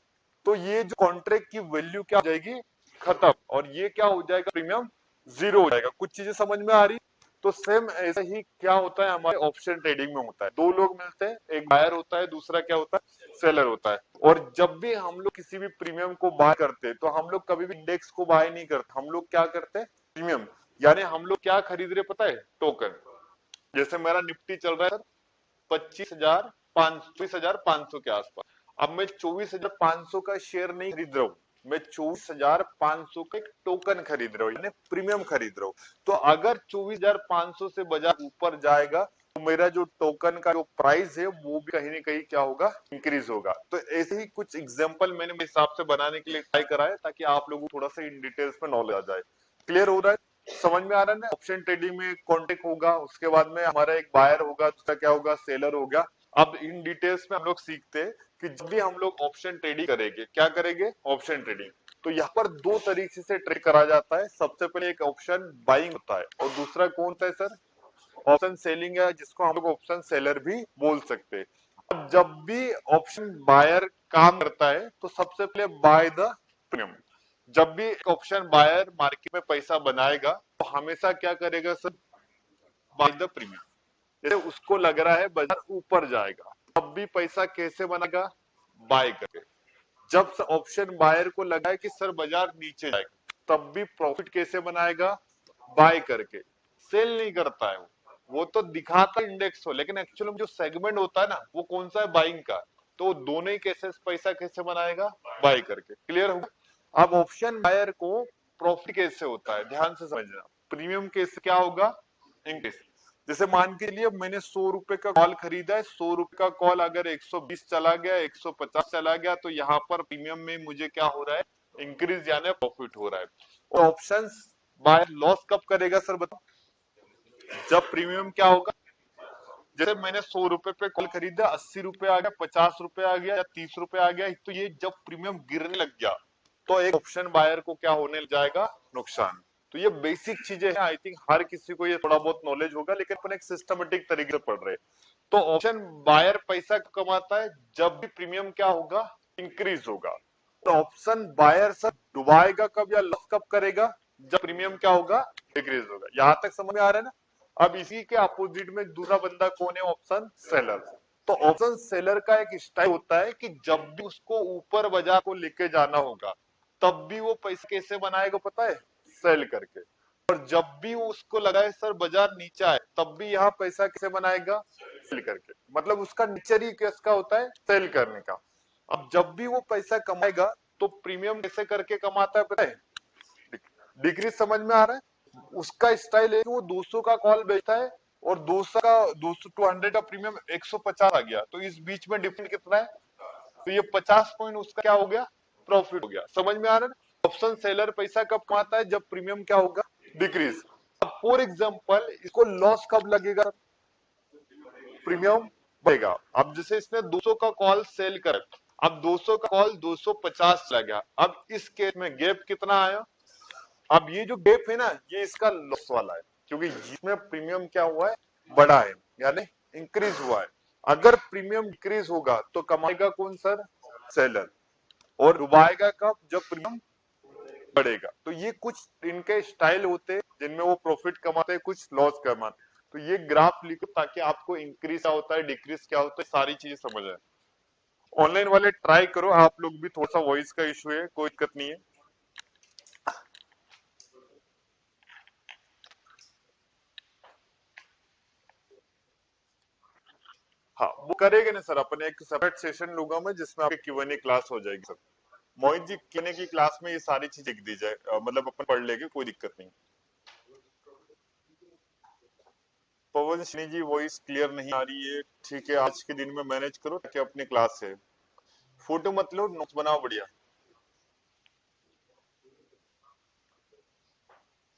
तो ये जो कॉन्ट्रैक्ट की वैल्यू क्या हो जाएगी, खत्म, और ये क्या हो जाएगा, प्रीमियम जीरो हो जाएगा। कुछ चीजें समझ में आ रही। तो सेम ऐसा ही क्या होता है हमारे ऑप्शन ट्रेडिंग में होता है, दो लोग मिलते हैं, एक बायर होता है, दूसरा क्या होता है, सेलर होता है। और जब भी हम लोग किसी भी प्रीमियम को बाय करते हैं तो हम लोग कभी भी इंडेक्स को बाय नहीं करते, हम लोग क्या करते हैं, प्रीमियम। यानी हम लोग क्या खरीद रहे पता है, टोकन। जैसे मेरा निफ्टी चल रहा है 25,500 के आसपास। अब मैं 24,500 का शेयर नहीं खरीद रहा हूँ, मैं 24,500 का एक टोकन खरीद रहा हूँ, यानी प्रीमियम खरीद रहा हूँ। तो अगर 24,500 से बाजार ऊपर जाएगा तो मेरा जो टोकन का जो प्राइस है वो भी कहीं ना कहीं क्या होगा, इंक्रीज होगा। तो ऐसे ही कुछ एग्जांपल मैंने मेरे हिसाब से बनाने के लिए ट्राई करा है ताकि आप लोगों को थोड़ा सा इन डिटेल्स में नॉलेज आ जाए। क्लियर हो रहा है, समझ में आ रहा है ना। ऑप्शन ट्रेडिंग में कॉन्टेक्ट होगा, उसके बाद में हमारा एक बायर होगा, दूसरा क्या होगा, सेलर होगा। अब इन डिटेल्स में हम लोग सीखते हैं कि जब भी हम लोग ऑप्शन ट्रेडिंग करेंगे, क्या करेंगे, ऑप्शन ट्रेडिंग, तो यहाँ पर दो तरीके से ट्रेड करा जाता है। सबसे पहले एक ऑप्शन बाइंग होता है और दूसरा कौन सा है सर, ऑप्शन सेलिंग है, जिसको हम लोग ऑप्शन सेलर भी बोल सकते हैं। अब जब भी ऑप्शन बायर काम करता है तो सबसे पहले बाय द प्रीमियम। जब भी ऑप्शन बायर मार्केट में पैसा बनाएगा तो हमेशा क्या करेगा सर, बाय द प्रीमियम। जैसे उसको लग रहा है बाजार ऊपर जाएगा, तब भी पैसा कैसे बनेगा, बाय करके। जब ऑप्शन बायर को लगा है कि सर बाजार नीचे जाएगा, तब भी प्रॉफिट कैसे बनाएगा, बाय करके। सेल नहीं करता है वो तो दिखाता इंडेक्स हो, लेकिन एक्चुअली जो सेगमेंट होता है ना वो कौन सा है, बाइंग का। तो दोनों ही कैसे पैसा कैसे बनाएगा, बाय करके। क्लियर होगा। अब ऑप्शन बायर को प्रॉफिट कैसे होता है, ध्यान से समझना। प्रीमियम कैसे क्या होगा, इंक्रीज। जैसे मान के लिए मैंने 100 रुपए का कॉल खरीदा है, 100 रुपए का कॉल अगर 120 चला गया, 150 चला गया, तो यहाँ पर प्रीमियम में मुझे क्या हो रहा है, इंक्रीज यानी प्रॉफिट हो रहा है। और ऑप्शन बायर लॉस कब करेगा सर बताओ, जब प्रीमियम क्या होगा, जैसे मैंने 100 रुपए पे कॉल खरीदा, 80 रुपए आ गया, 50 रुपए आ गया या 30 रुपए आ गया, तो ये जब प्रीमियम गिरने लग गया तो एक ऑप्शन बायर को क्या होने लग जाएगा, नुकसान। तो ये बेसिक चीजें हैं, आई थिंक हर किसी को ये थोड़ा बहुत नॉलेज होगा, लेकिन अपन एक सिस्टमेटिक तरीके से पढ़ रहे हैं। तो ऑप्शन बायर पैसा कमाता है जब भी प्रीमियम क्या होगा, इंक्रीज होगा। तो ऑप्शन बायर सर डुबाएगा कब या लॉस कब करेगा, जब प्रीमियम क्या होगा, डिक्रीज होगा। यहां तक समझ में आ रहा है ना। अब इसी के अपोजिट में दूसरा बंदा कौन है, ऑप्शन सेलर। तो ऑप्शन सेलर का एक स्टाइल होता है कि जब भी उसको ऊपर बाजार को लेके जाना होगा तब भी वो पैसे कैसे बनाएगा पता है, सेल करके। और जब भी उसको लगा है सर बाजार नीचे आए तब भी यहाँ पैसा कैसे बनाएगा, सेल करके। मतलब उसका नेचर ही किसका होता है, सेल करने का। अब जब भी वो पैसा कमाएगा तो प्रीमियम कैसे करके कमाता है पता है, डिक्रीज। समझ में आ रहा है। उसका स्टाइल है कि वो 200 का कॉल बेचता है और 200 का 200 200 का प्रीमियम 150 आ गया, तो इस बीच में डिफरेंस कितना है, तो ये 50 पॉइंट उसका क्या हो गया, प्रॉफिट हो गया। समझ में आ रहा है। ऑप्शन सेलर पैसा कब कमाता है, जब प्रीमियम क्या होगा, डिक्रीज। अब फॉर एग्जांपल इसको लॉस कब लगेगा, प्रीमियम बढ़ेगा। अब जैसे इसने 200 का कॉल सेल कर, अब 200 का कॉल 250 चला गया, अब इस केस में गैप कितना आया, अब ये जो गैप है ना ये इसका लॉस वाला है, क्योंकि इसमें प्रीमियम क्या हुआ है, बढ़ा है, यानी इंक्रीज हुआ है। अगर प्रीमियम इंक्रीज होगा तो कमाएगा कौन सर, सेलर। और डुबाएगा कब, जब प्रीमियम बढ़ेगा। तो ये कुछ इनके स्टाइल होते हैं जिनमें वो प्रॉफिट कमाते हैं, कुछ लॉस कमाते हैं। तो ये ग्राफ लिखो ताकि आपको इंक्रीज क्या होता है, डिक्रीज क्या होता है, सारी चीजें समझ आए। ऑनलाइन वाले ट्राई करो, आप लोग भी, थोड़ा सा वॉइस का इशू है, कोई दिक्कत नहीं है। हाँ वो करेंगे ना सर, अपन एक सेपरेट सेशन लूंगा मैं जिसमें आपकी Q&A क्लास हो जाएगी सर। मोहित जी Q&A की क्लास में ये सारी चीज लिख दी जाए, मतलब अपन पढ़ लेंगे, कोई दिक्कत नहीं। पवन सिंह जी वॉइस क्लियर नहीं आ रही है, ठीक है आज के दिन में मैनेज करो ताकि अपनी क्लास है। फोटो मत लो, नोट्स बनाओ बढ़िया।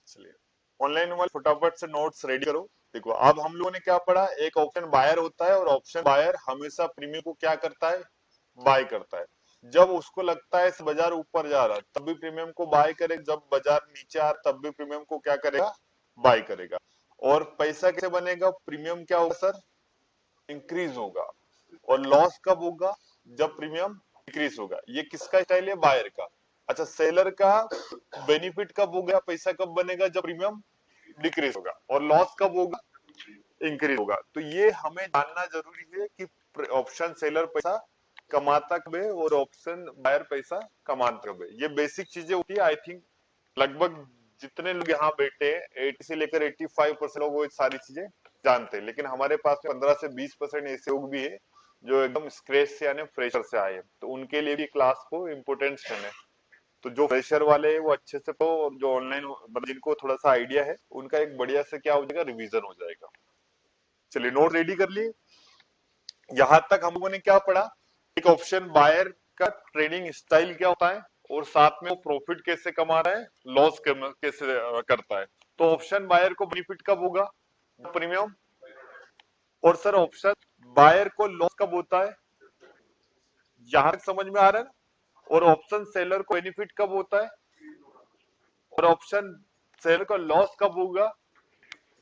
चलिए ऑनलाइन वाले फटाफट से नोट्स रेडी करो। देखो अब हम लोगों ने क्या पढ़ा, एक ऑप्शन बायर होता है और ऑप्शन बायर हमेशा प्रीमियम को क्या करता है, बाय करता है। जब उसको लगता है इस बाजार ऊपर जा रहा है तब भी प्रीमियम को बाय करेगा, जब बाजार नीचे आ रहा तब भी प्रीमियम को क्या करेगा, बाय करेगा। और पैसा कैसे बनेगा, प्रीमियम क्या होगा सर, इंक्रीज होगा। और लॉस कब होगा, जब प्रीमियम डिक्रीज होगा। ये किसका स्टाइल है, बायर का। अच्छा सेलर का बेनिफिट कब होगा, पैसा कब बनेगा, जब प्रीमियम डिक्रीज होगा। और लॉस कब होगा, इंक्रीज होगा। तो ये हमें जानना जरूरी है कि ऑप्शन सेलर पैसा कमाता कब है और ऑप्शन बायर पैसा कमाता कब है। ये बेसिक चीजें होती है। आई थिंक लगभग जितने लोग यहाँ बैठे हैं 80 से लेकर 85% लोग वो सारी चीजें जानते हैं, लेकिन हमारे पास 15 से 20% ऐसे लोग भी है जो एकदम स्क्रैच से यानी फ्रेशर से आए हैं, तो उनके लिए भी क्लास को इम्पोर्टेंस है। तो जो फ्रेशर वाले हैं वो अच्छे से पढ़ो, और जो ऑनलाइन मतलब जिनको थोड़ा सा आइडिया है उनका एक बढ़िया से क्या हो जाएगा, रिवीजन हो जाएगा। चलिए नोट रेडी कर लिए। यहां तक हम लोगों ने क्या पढ़ा, एक ऑप्शन बायर का ट्रेडिंग स्टाइल क्या होता है और साथ में वो प्रॉफिट कैसे कमा रहा है, लॉस कैसे करता है। तो ऑप्शन बायर को बेनिफिट कब होगा, प्रीमियम। और सर ऑप्शन बायर को लॉस कब होता है, यहां तक समझ में आ रहा है ना। और ऑप्शन सेलर को बेनिफिट कब होता है और ऑप्शन सेलर का लॉस कब होगा।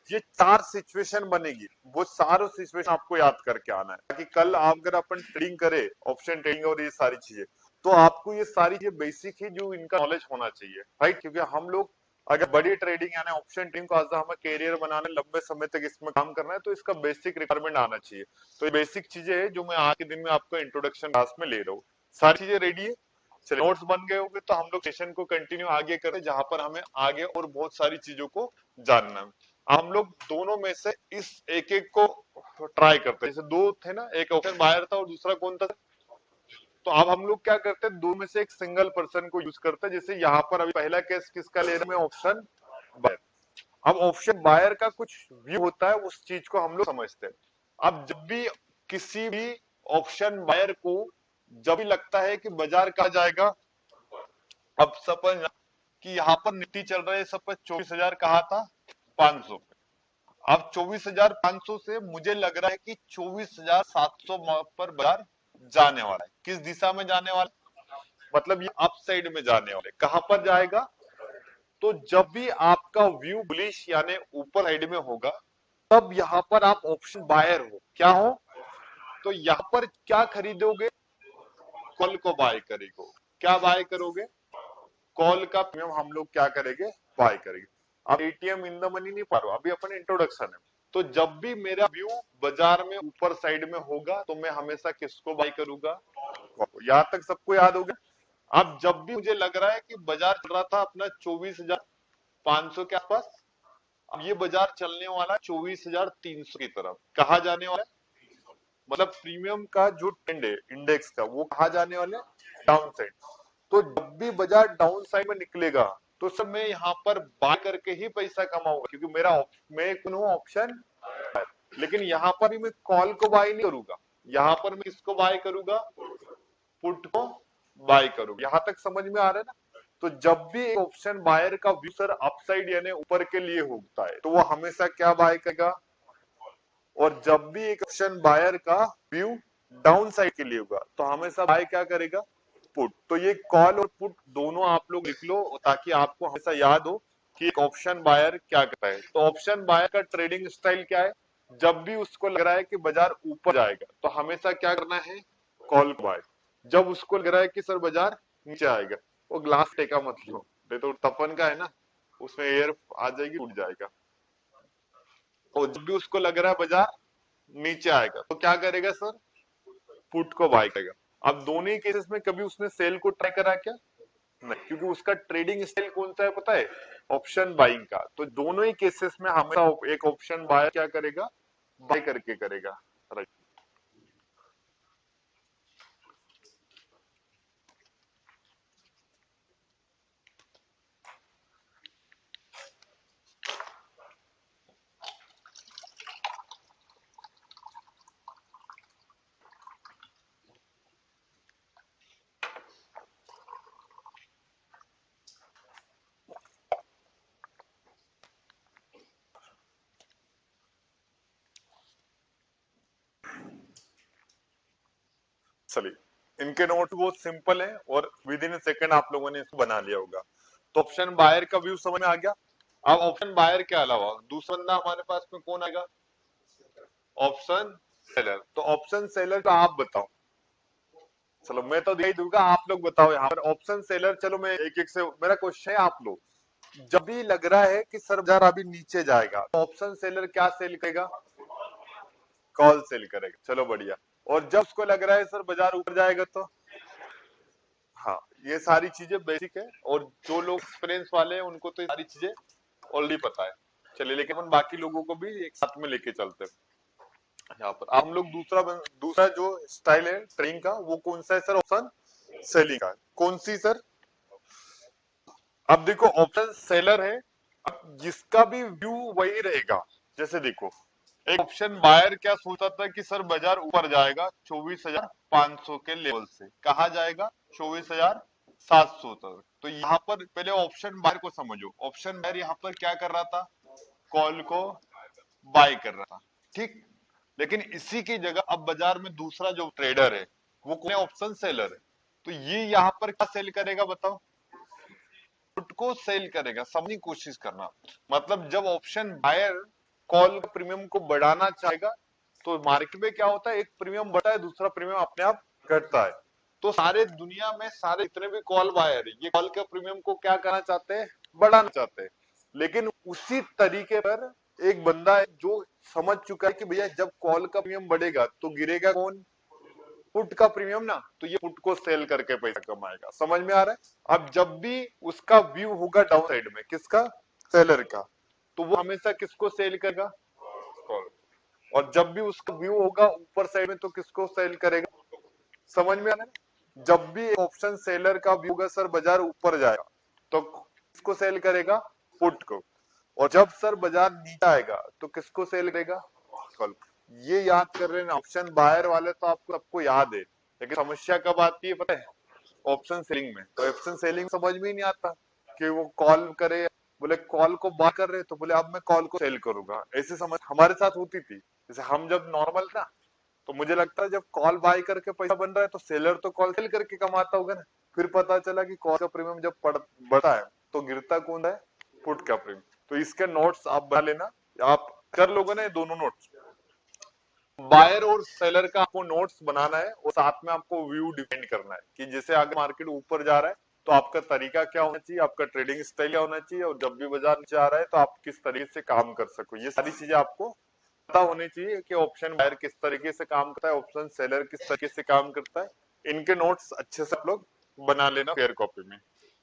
ये 4 सिचुएशन बनेगी, वो सारों सिचुएशन आपको याद करके आना है ताकि कल आप अगर अपन ट्रेडिंग करें, ऑप्शन ट्रेडिंग और ये सारी चीजें, तो आपको ये सारी चीजें बेसिक ही जो इनका नॉलेज होना चाहिए, राइट। क्योंकि हम लोग अगर बड़ी ट्रेडिंग यानी ऑप्शन ट्रेडिंग को आज हमें कैरियर बनाने, लंबे समय तक इसमें काम करना है, तो इसका बेसिक रिक्वायरमेंट आना चाहिए। तो ये बेसिक चीजें है जो मैं आज के दिन में आपको इंट्रोडक्शन क्लास में ले रहा हूँ। सारी चीजें रेडी है। चलिए नोट्स बन गए होंगे तो हम लोग सेशन को कंटिन्यू आगे करें, जहां पर हमें आगे और बहुत सारी चीजों को जानना है। हम लोग दोनों में से इस एक एक को ट्राई करते हैं। जैसे दो थे ना, एक ऑप्शन बायर था और दूसरा कौन था, तो अब हम लोग क्या करते हैं, दो में से एक सिंगल पर्सन को यूज करते हैं। जैसे यहाँ पर अभी पहला केस किसका ले रहे हैं, ऑप्शन बायर। अब ऑप्शन बायर का कुछ व्यू होता है, उस चीज को हम लोग समझते हैं। अब जब भी किसी भी ऑप्शन बायर को जब भी लगता है कि बाजार कहा जाएगा, अब सपोज कि यहाँ पर निफ्टी चल रहा है, सपोज 24,000 कहा था 500, अब 24,500 से मुझे लग रहा है कि 24,700 पर बाजार जाने वाला है। किस दिशा में जाने वाला है, मतलब ये अप साइड में जाने वाले। कहां पर जाएगा, तो जब भी आपका व्यू बुलिश यानी ऊपर साइड में होगा तब यहां पर आप ऑप्शन बायर हो, क्या हो, तो यहां पर क्या खरीदोगे, कॉल को बाय करेगा। क्या बाय करोगे? कॉल का प्रीमियम हम लोग क्या करेंगे? बाय करेंगे। अब एटीएम इन द मनी नहीं पा रहा, अभी अपन इंट्रोडक्शन है। तो जब भी मेरा व्यू बाजार में ऊपर साइड में होगा तो मैं हमेशा किसको बाय करूंगा? यहां तक सबको याद हो गया? अब जब भी मुझे लग रहा है कि बाजार चल रहा था अपना 24,500 के आसपास, अब ये बाजार चलने वाला 24,300 की तरफ। कहा जाने वाला है? मतलब प्रीमियम का जो ट्रेंड है इंडेक्स का, वो कहा जाने वाला है? Down side. तो जब भी बाजार डाउन साइड में निकलेगा तो सब मैं यहाँ पर बाय करके ही पैसा कमाऊंगा, क्योंकि मैं कौन हूं? ऑप्शन। लेकिन यहाँ पर भी मैं कॉल को बाय नहीं करूंगा, यहाँ पर मैं किसको बाय करूंगा? पुट को बाय करूंगा। यहाँ तक समझ में आ रहा है ना? तो जब भी एक ऑप्शन बायर का व्यू सर अपसाइड यानी ऊपर के लिए होता है तो वो हमेशा क्या बाय करेगा? और जब भी एक ऑप्शन बायर का व्यू डाउन साइड के लिए होगा तो हमेशा बाय क्या करेगा? पुट। तो ये कॉल और पुट दोनों आप लोग लिख लो ताकि आपको हमेशा याद हो कि एक ऑप्शन बायर क्या करता है। तो ऑप्शन बायर का ट्रेडिंग स्टाइल क्या है? जब भी उसको लग रहा है कि बाजार ऊपर जाएगा तो हमेशा क्या करना है? Call buy. जब उसको लग रहा है कि सर बाजार नीचे आएगा, वो ग्लास टेका मत लो, ये तो तपन का है ना, उसमें एयर आ जाएगी, उठ जाएगा। और जब भी उसको लग रहा है बाजार नीचे आएगा तो क्या करेगा सर? पुट को बाय करेगा। अब दोनों ही केसेस में कभी उसने सेल को ट्राई करा क्या? नहीं, क्योंकि उसका ट्रेडिंग स्टाइल कौन सा है पता है? ऑप्शन बाइंग का। तो दोनों ही केसेस में हमेशा एक ऑप्शन बाय क्या करेगा? बाय करके करेगा। राइट। चलिए, इनके नोट बहुत सिंपल है और विद इन सेकंड आप लोगों ने इसको बना लिया होगा। तो ऑप्शन बायर का व्यू समझ में आ गया। अब ऑप्शन बायर के अलावा दूसरा बंदा हमारे पास में कौन आएगा? Option seller. तो ऑप्शन सेलर का आप बताओ। चलो मैं तो दे ही दूंगा, आप लोग बताओ यहाँ पर ऑप्शन सेलर। चलो मैं एक एक से, मेरा क्वेश्चन है आप लोग, जब भी लग रहा है कि सर बाजार अभी नीचे जाएगा तो ऑप्शन सेलर क्या सेल करेगा? कॉल सेल करेगा। चलो बढ़िया। और जब उसको लग रहा है सर बाजार ऊपर जाएगा तो? हाँ, ये सारी चीजें बेसिक है और जो लोग एक्सपीरियंस वाले हैं उनको तो ये सारी चीजें ऑलरेडी पता है। चलिए, लेकिन हम बाकी लोगों को भी एक साथ में लेके चलते हैं। यहाँ पर हम लोग दूसरा जो स्टाइल है ट्रेडिंग का वो कौन सा है सर? ऑप्शन सेलिंग का। कौन सी सर? अब देखो ऑप्शन सेलर है, अब जिसका भी व्यू वही रहेगा। जैसे देखो, एक ऑप्शन बायर क्या सोचता था कि सर बाजार ऊपर जाएगा 24,500 के लेवल से, कहा जाएगा 24,700 तक। तो यहाँ पर पहले ऑप्शन बायर को समझो। ऑप्शन बायर यहाँ पर क्या कर रहा था? कॉल को बाय कर रहा था, ठीक। लेकिन इसी की जगह अब बाजार में दूसरा जो ट्रेडर है वो कौन है? ऑप्शन सेलर है। तो ये यहाँ पर क्या सेल करेगा बताओ? पुट को सेल करेगा। समझने की कोशिश करना। मतलब जब ऑप्शन बायर कॉल प्रीमियम को बढ़ाना चाहेगा तो मार्केट में क्या होता है? एक प्रीमियम बढ़ता है, दूसरा प्रीमियम अपने आप घटता है। तो सारे दुनिया में सारे जितने भी कॉल बायर ये कॉल के प्रीमियम को क्या करना चाहते हैं? बढ़ाना चाहते हैं। लेकिन उसी तरीके पर एक बंदा है जो समझ चुका है कि भैया जब कॉल का प्रीमियम बढ़ेगा तो गिरेगा कौन? पुट का प्रीमियम ना। तो ये पुट को सेल करके पैसा कमाएगा। समझ में आ रहा है? अब जब भी उसका व्यू होगा डाउन साइड में, किसका? सेलर का, तो वो हमेशा किसको सेल करेगा? कॉल। और जब भी उसका व्यू होगा ऊपर साइड में तो किसको सेल करेगा? समझ में आ रहा है? जब भी ऑप्शन सेलर का व्यू होगा सर बाजार ऊपर जाएगा तो किसको सेल करेगा? पुट को। और जब सर बाजार नीचे आएगा तो किसको सेल करेगा? कॉल। ये याद कर रहे हैं ऑप्शन बायर वाले तो आपको सबको याद है, लेकिन समस्या कब आती है पता है? ऑप्शन सेलिंग में। तो ऑप्शन सेलिंग समझ में ही नहीं आता कि वो कॉल करे, बोले कॉल को बाय कर रहे तो बोले अब मैं कॉल को सेल करूंगा। ऐसे समझ हमारे साथ होती थी। जैसे हम जब नॉर्मल था तो मुझे लगता है जब कॉल बाय करके पैसा बन रहा है तो सेलर तो कॉल सेल करके कमाता होगा ना। फिर पता चला कि कॉल का प्रीमियम जब बढ़ता है तो गिरता कौन है? पुट का प्रीमियम। तो इसके नोट्स आप बना लेना, आप कर लोगे ना ये दोनों नोट्स। बायर और सेलर का आपको नोट्स बनाना है और साथ में आपको व्यू डिफाइन करना है कि जैसे अगर मार्केट ऊपर जा रहा है तो आपका तरीका क्या होना चाहिए, आपका ट्रेडिंग स्टाइल क्या होना चाहिए, और जब भी बाजार नीचे आ रहा है तो आप किस तरीके से काम कर सको। ये सारी चीजें आपको पता होनी चाहिए कि ऑप्शन बायर किस तरीके से काम करता है, ऑप्शन सेलर किस तरीके से काम करता है। इनके नोट्स अच्छे से आप लोग बना लेना फेयर कॉपी में।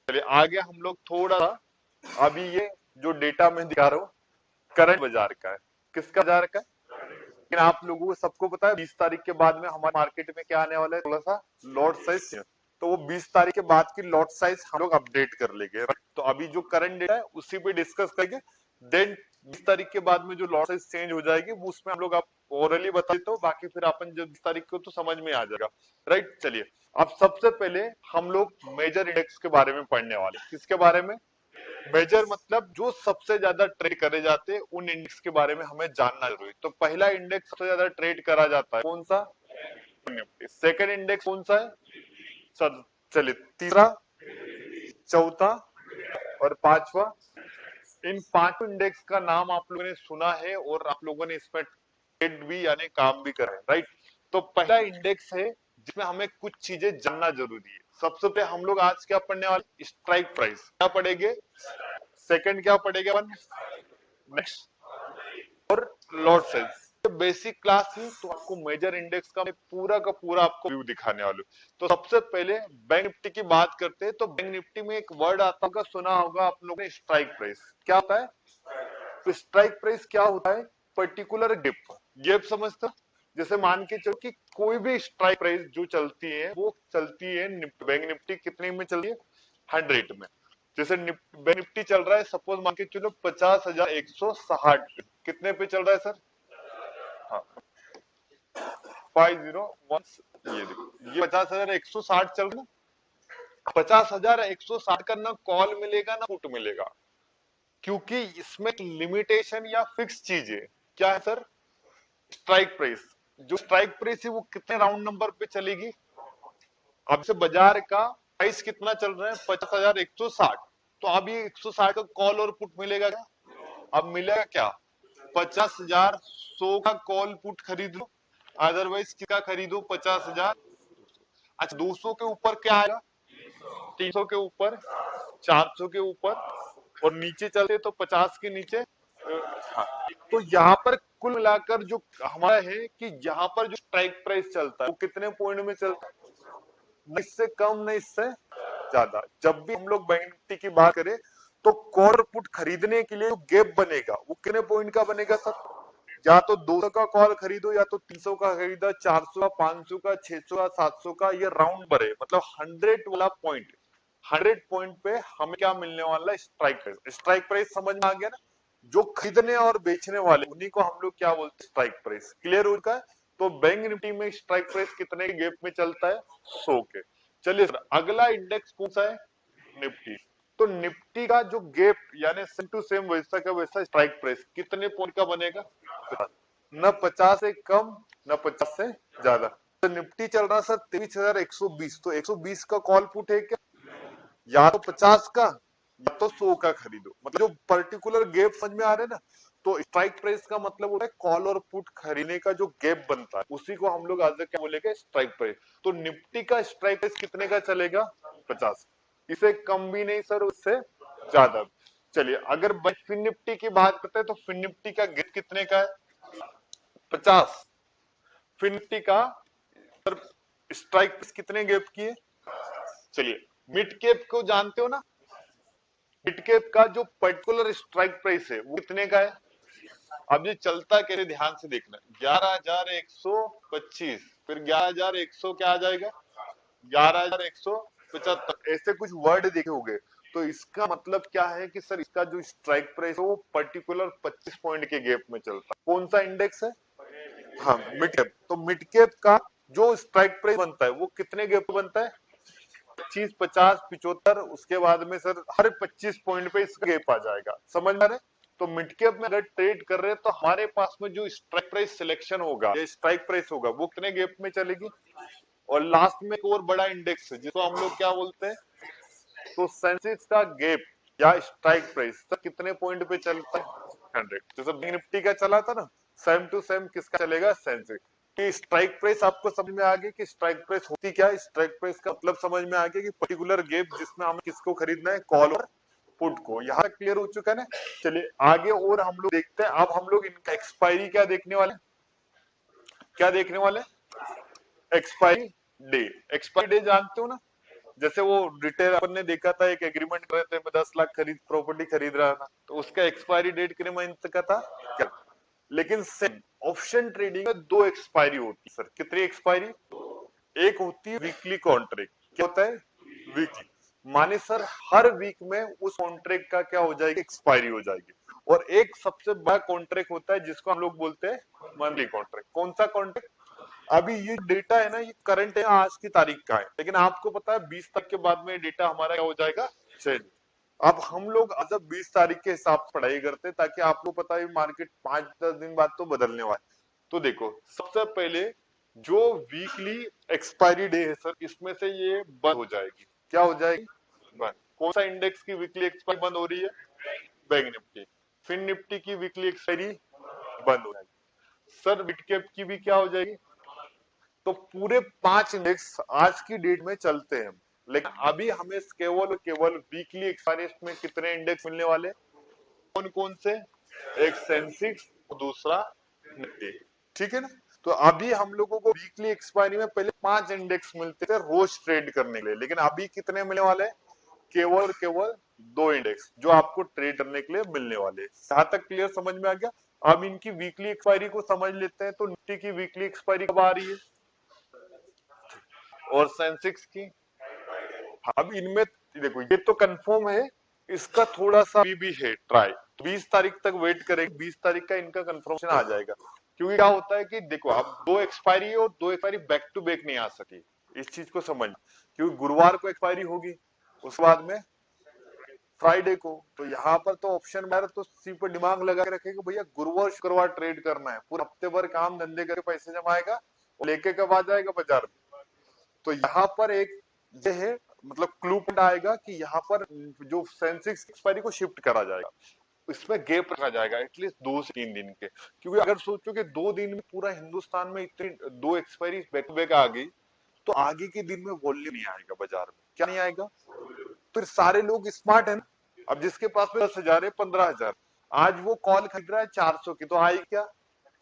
चलिए आगे हम लोग थोड़ा सा, अभी ये जो डेटा मैं दिखा रहा हूँ करंट बाजार का है। किसका बाजार का है? लेकिन आप लोगों को सबको पता है 20 तारीख के बाद में हमारे मार्केट में क्या आने वाला है, थोड़ा सा लॉट साइज। तो वो 20 तारीख के बाद की लॉट साइज हम लोग अपडेट कर लेंगे। तो अभी जो करंट डेटा है उसी पे डिस्कस करेंगे। देन 20 तारीख के बाद में जो लॉट साइज चेंज हो जाएगी वो उसमें हम लोग आप ओरली बता देते हो, बाकी फिर अपन जब 20 तारीख को तो समझ में आ जाएगा। राइट, चलिए अब सबसे पहले हम लोग मेजर इंडेक्स के बारे में पढ़ने वाले। किसके बारे में? मेजर मतलब जो सबसे ज्यादा ट्रेड करे जाते हैं उन इंडेक्स के बारे में हमें जानना जरूरी। तो पहला इंडेक्स सबसे ज्यादा ट्रेड करा जाता है कौन सा? निफ्टी। सेकंड इंडेक्स कौन सा है? चलिए तीसरा, चौथा और पांचवा। इन पांचों इंडेक्स का नाम आप लोगों ने सुना है और आप लोगों ने इसमें ट्रेड भी यानी काम भी करा है। राइट, तो पहला इंडेक्स है जिसमें हमें कुछ चीजें जानना जरूरी है। सबसे पहले हम लोग आज क्या पढ़ने वाले? स्ट्राइक प्राइस क्या पढ़ेंगे, सेकंड क्या पढ़ेगा अपन, नेक्स्ट, और लॉट साइज। बेसिक क्लास ही तो आपको मेजर इंडेक्स का मैं पूरा का पूरा आपको व्यू दिखाने वाला हूँ। तो सबसे पहले बैंक निफ्टी की बात करते हैं। तो बैंक निफ्टी में एक वर्ड आता होगा, सुना होगा आप लोगों ने, स्ट्राइक प्राइस। क्या होता है? तो स्ट्राइक प्राइस क्या होता है? Particular gap. गैप समझते हो? जैसे मान के चलो कि कोई भी स्ट्राइक प्राइस जो चलती है वो चलती है बैंक निफ्टी कितने में चलती है? 100 में। जैसे बैंक निफ्टी चल रहा है सपोज मान के चलो 50,160 कितने पे चल रहा है सर? हाँ 501, ये देखो ये 50,160 चल रहा है ना। 50,160 का ना कॉल मिलेगा ना पुट मिलेगा, क्योंकि इसमें लिमिटेशन या फिक्स चीज है। क्या है सर? Strike price. जो स्ट्राइक प्राइस है वो कितने राउंड नंबर पे चलेगी? अब से बाजार का प्राइस कितना चल रहा है? 50,160। तो अब ये 160 का कॉल और पुट मिलेगा क्या? अब मिलेगा क्या? 50,100 का कॉल पुट खरीद लो, अदरवाइज किसका खरीदो? 50,000। अच्छा 200 के ऊपर क्या आएगा? 300 के ऊपर, 400 के ऊपर, और नीचे चलते तो 50 के नीचे। हाँ, तो यहाँ पर कुल मिलाकर जो हमारा है कि यहाँ पर जो स्ट्राइक प्राइस चलता है वो कितने पॉइंट में चलता है? न इससे कम न इससे ज्यादा। जब भी हम लोग बैंक निफ्टी की बात करें तो कॉल पुट खरीदने के लिए जो गैप बनेगा वो कितने पॉइंट का बनेगा सर? या तो 200 का कॉल खरीदो, या तो 300 का खरीदा, 400 का, 500 का, 600 का, 700 का, ये राउंड भरे मतलब 100 वाला पॉइंट। 100 पॉइंट पे हमें क्या मिलने वाला है? Strike price. स्ट्राइक प्राइस समझ में आ गया ना? जो खरीदने और बेचने वाले उन्हीं को हम लोग क्या बोलते हैं? Strike price. क्लियर हो गया? तो बैंक निफ्टी में स्ट्राइक प्राइस कितने गैप में चलता है? 100 के। चलिए सर अगला इंडेक्स कौन सा है? निफ्टी। तो निफ्टी का जो गैप यानी सेम टू सेम वैसा का वैसा स्ट्राइक प्राइस कितने पॉइंट का बनेगा? न 50 से कम न 50 से ज्यादा। तो निफ्टी चल रहा सर 23,120। तो 120 का कॉल पुट है क्या? या तो 50 का या तो 100 का खरीदो। मतलब जो पर्टिकुलर गैप समझ में आ रहा है ना? तो स्ट्राइक प्राइस का मतलब होता है कॉल और पुट खरीदने का जो गैप बनता है उसी को हम लोग आज क्या बोलेंगे? Strike price. तो निफ्टी का स्ट्राइक प्राइस कितने का चलेगा? 50। इसे कम भी नहीं सर, उससे ज्यादा। चलिए अगर फिन निफ्टी की बात करते हैं तो फिन निफ्टी का गैप कितने का है? 50। फिन निफ्टी का स्ट्राइक प्राइस कितने गैप की है? चलिए मिड कैप को जानते हो ना? मिड कैप का जो पर्टिकुलर स्ट्राइक प्राइस है वो कितने का है? अब ये चलता कैसे ध्यान से देखना। 11,125, फिर 11,100 क्या आ जाएगा? 11,175, ऐसे कुछ वर्ड देखे होंगे। तो इसका मतलब क्या है कि सर इसका जो स्ट्राइक प्राइस है वो पर्टिकुलर 25 पॉइंट के गैप में चलता है। कौन सा इंडेक्स है? हाँ मिड कैप। तो मिड कैप का जो स्ट्राइक प्राइस बनता है वो कितने गैप बनता है? 25, 50, 75। उसके बाद में सर हर 25 पॉइंट पे इसका गैप आ जाएगा। समझ में आ रहा है? तो मिड कैप में अगर ट्रेड कर रहे हैं तो हमारे पास में जो स्ट्राइक प्राइस सिलेक्शन होगा या स्ट्राइक प्राइस होगा वो कितने गैप में चलेगी? और लास्ट में एक और बड़ा इंडेक्स है जिसको हम लोग क्या बोलते हैं? तो सेंसेक्स का गैप या स्ट्राइक प्राइस सर कितने पॉइंट पे चलता है? 100। जैसे बैंक निफ्टी का चला था ना सेम टू सेम किसका चलेगा, सेंसेक्स की। स्ट्राइक प्राइस आपको समझ में आ गई कि स्ट्राइक प्राइस होती क्या है, स्ट्राइक प्राइस का मतलब समझ में आ गया कि पर्टिकुलर गैप जिसमें हमें किसको खरीदना है, कॉल और पुट को। यहाँ तक क्लियर हो चुका है ना। चलिए आगे और हम लोग देखते हैं। अब हम लोग इनका एक्सपायरी क्या देखने वाले, क्या देखने वाले, एक्सपायरी डे। एक्सपायरी डे जानते हो ना, जैसे वो डिटेल अपन ने देखा था, एक एग्रीमेंट कर रहे थे, मैं 10 लाख खरीद प्रॉपर्टी खरीद रहा था, तो उसका एक्सपायरी डेट कितने महीने का था क्या। लेकिन सेम ऑप्शन ट्रेडिंग में दो एक्सपायरी होती है सर। कितनी एक्सपायरी, एक होती है वीकली कॉन्ट्रैक्ट। क्या होता है, वीकली, माने सर हर वीक में उस कॉन्ट्रैक्ट का क्या हो जाएगी, एक्सपायरी हो जाएगी। और एक सबसे बड़ा कॉन्ट्रैक्ट होता है जिसको हम लोग बोलते हैं मंथली कॉन्ट्रैक्ट। कौन सा कॉन्ट्रैक्ट, अभी ये डेटा है ना, ये करंट है, आज की तारीख का है, लेकिन आपको पता है 20 तारीख के बाद में डेटा हमारा क्या हो जाएगा, चेंज। अब हम लोग आज 20 तारीख के हिसाब से पढ़ाई करते हैं, ताकि आपको पता है मार्केट 5-10 दिन बाद तो बदलने वाला है। तो देखो सबसे पहले जो वीकली एक्सपायरी डे है सर, इसमें से ये बंद हो जाएगी। क्या हो जाएगी, बंद। कौन सा इंडेक्स की वीकली एक्सपायरी बंद हो रही है, बैंक निफ्टी। फिन निफ्टी की वीकली एक्सपायरी बंद हो जाएगी सर। मिड कैप की भी क्या हो जाएगी। तो पूरे 5 इंडेक्स आज की डेट में चलते हैं, लेकिन अभी हमें केवल केवल वीकली एक्सपायरी में कितने इंडेक्स मिलने वाले, कौन कौन से, एक सेंसेक्स, दूसरा निफ्टी, ठीक है ना। तो अभी हम लोगों को वीकली एक्सपायरी में पहले 5 इंडेक्स मिलते थे रोज ट्रेड करने के लिए, लेकिन अभी कितने मिलने वाले हैं, केवल केवल 2 इंडेक्स जो आपको ट्रेड करने के लिए मिलने वाले। यहां तक क्लियर, समझ में आ गया। अब इनकी वीकली एक्सपायरी को समझ लेते हैं। तो निफ्टी की वीकली एक्सपायरी कब आ रही है, और सेंसेक्स की। अब इनमें देखो ये तो कंफर्म है, इसका थोड़ा सा भी है ट्राई, 20 तारीख तक वेट करेंगे, 20 तारीख का इनका कंफर्मेशन आ जाएगा। क्योंकि क्या होता है कि देखो अब 2 एक्सपायरी है और 2 एक्सपायरी बैक टू बैक नहीं आ सकी, इस चीज को समझ। क्योंकि गुरुवार को एक्सपायरी होगी, उसके बाद में फ्राइडे को। तो यहाँ पर तो ऑप्शन बायर तो सी पर दिमाग लगा के रखेगा, भैया गुरुवार शुक्रवार ट्रेड करना है, पूरा हफ्ते भर काम धंधे करके पैसे जमाएगा और लेके कब आ जाएगा बाजार में। तो यहाँ पर एक ये है, मतलब क्लू पॉइंट आएगा कि यहाँ पर जो सेंसेक्स एक्सपायरी को शिफ्ट करा जाएगा, इसमें गैप रखा जाएगा एटलीस्ट 2 से 3 दिन के। क्योंकि अगर सोचो कि 2 दिन में पूरा हिंदुस्तान में इतनी 2 एक्सपायरी बैक टू बैक आ गई, तो आगे के दिन में वॉल्यूम नहीं आएगा बाजार में। क्या नहीं आएगा, फिर सारे लोग स्मार्ट है ना। अब जिसके पास में 10,000 है, 15,000, आज वो कॉल खरीद रहा है 400 की, तो आई क्या,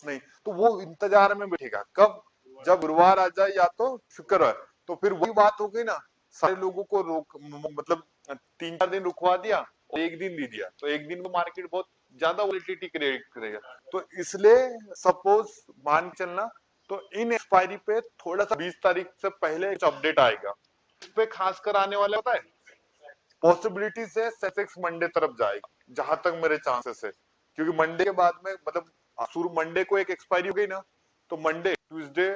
नहीं। तो वो इंतजार में बैठेगा कब, जब गुरुवार आ जाए या तो शुक्रवार। तो फिर वही बात हो गई ना, सारे लोगों को रोक, मतलब 3-4 दिन रुकवा दिया और एक दिन दे दिया, तो एक दिन में मार्केट बहुत ज्यादा वोलेटिलिटी क्रिएट करेगा। तो इसलिए सपोज मान के चलना, तो इन एक्सपायरी पे थोड़ा सा 20 तारीख से पहले कुछ अपडेट आएगा। इस पे खासकर आने वाला पता है, पॉसिबिलिटी से सेंसेक्स मंडे तरफ जाएगा, जहां तक मेरे चांसेस है। क्योंकि मंडे के बाद में, मतलब शुरू मंडे को एक एक्सपायरी हो गई ना, तो मंडे, ट्यूसडे,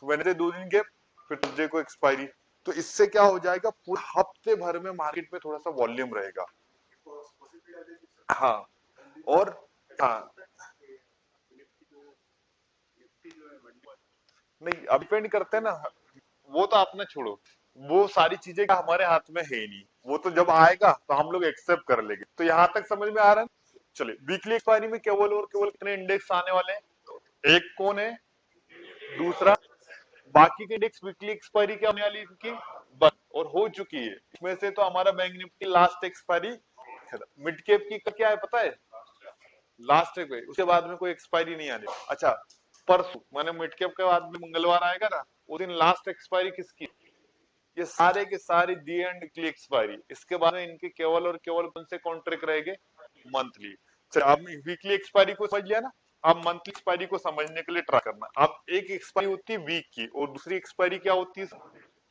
वेडनेसडे 2 दिन गैप, फिर ट्यूसडे को एक्सपायरी। तो इससे क्या हो जाएगा, पूरे हफ्ते भर में मार्केट में थोड़ा सा वॉल्यूम रहेगा। हाँ, और हाँ, नहीं अब डिपेंड करते हैं ना, वो तो आपने छोड़ो, वो सारी चीजें का हमारे हाथ में है ही नहीं। वो तो जब आएगा तो हम लोग एक्सेप्ट कर लेंगे। तो यहाँ तक समझ में आ रहा है। चलिए वीकली एक्सपायरी में केवल और केवल कितने इंडेक्स आने वाले हैं, एक कौन है, दूसरा, बाकी के इंडेक्स वीकली एक्सपायरी क्या होने वाली है इनकी, बंद और हो चुकी है। इसमें से तो हमारा bank Nifty last expiry, mid cap की क्या है पता है, लास्ट पे, उसके बाद में कोई एक्सपायरी नहीं आने। अच्छा, परसों माने मिड कैप के बाद में मंगलवार आएगा ना, उस दिन लास्ट एक्सपायरी किसकी, ये सारे के सारे दी एंड की एक्सपायरी। इसके बाद में इनके केवल और केवल कौन से कॉन्ट्रैक्ट रहेंगे, मंथली। चलो अब वीकली एक्सपायरी को समझ लिया ना, अब मंथली एक्सपायरी को समझने के लिए ट्राई करना। अब एक एक्सपायरी होती है वीक की और दूसरी एक्सपायरी क्या होती है,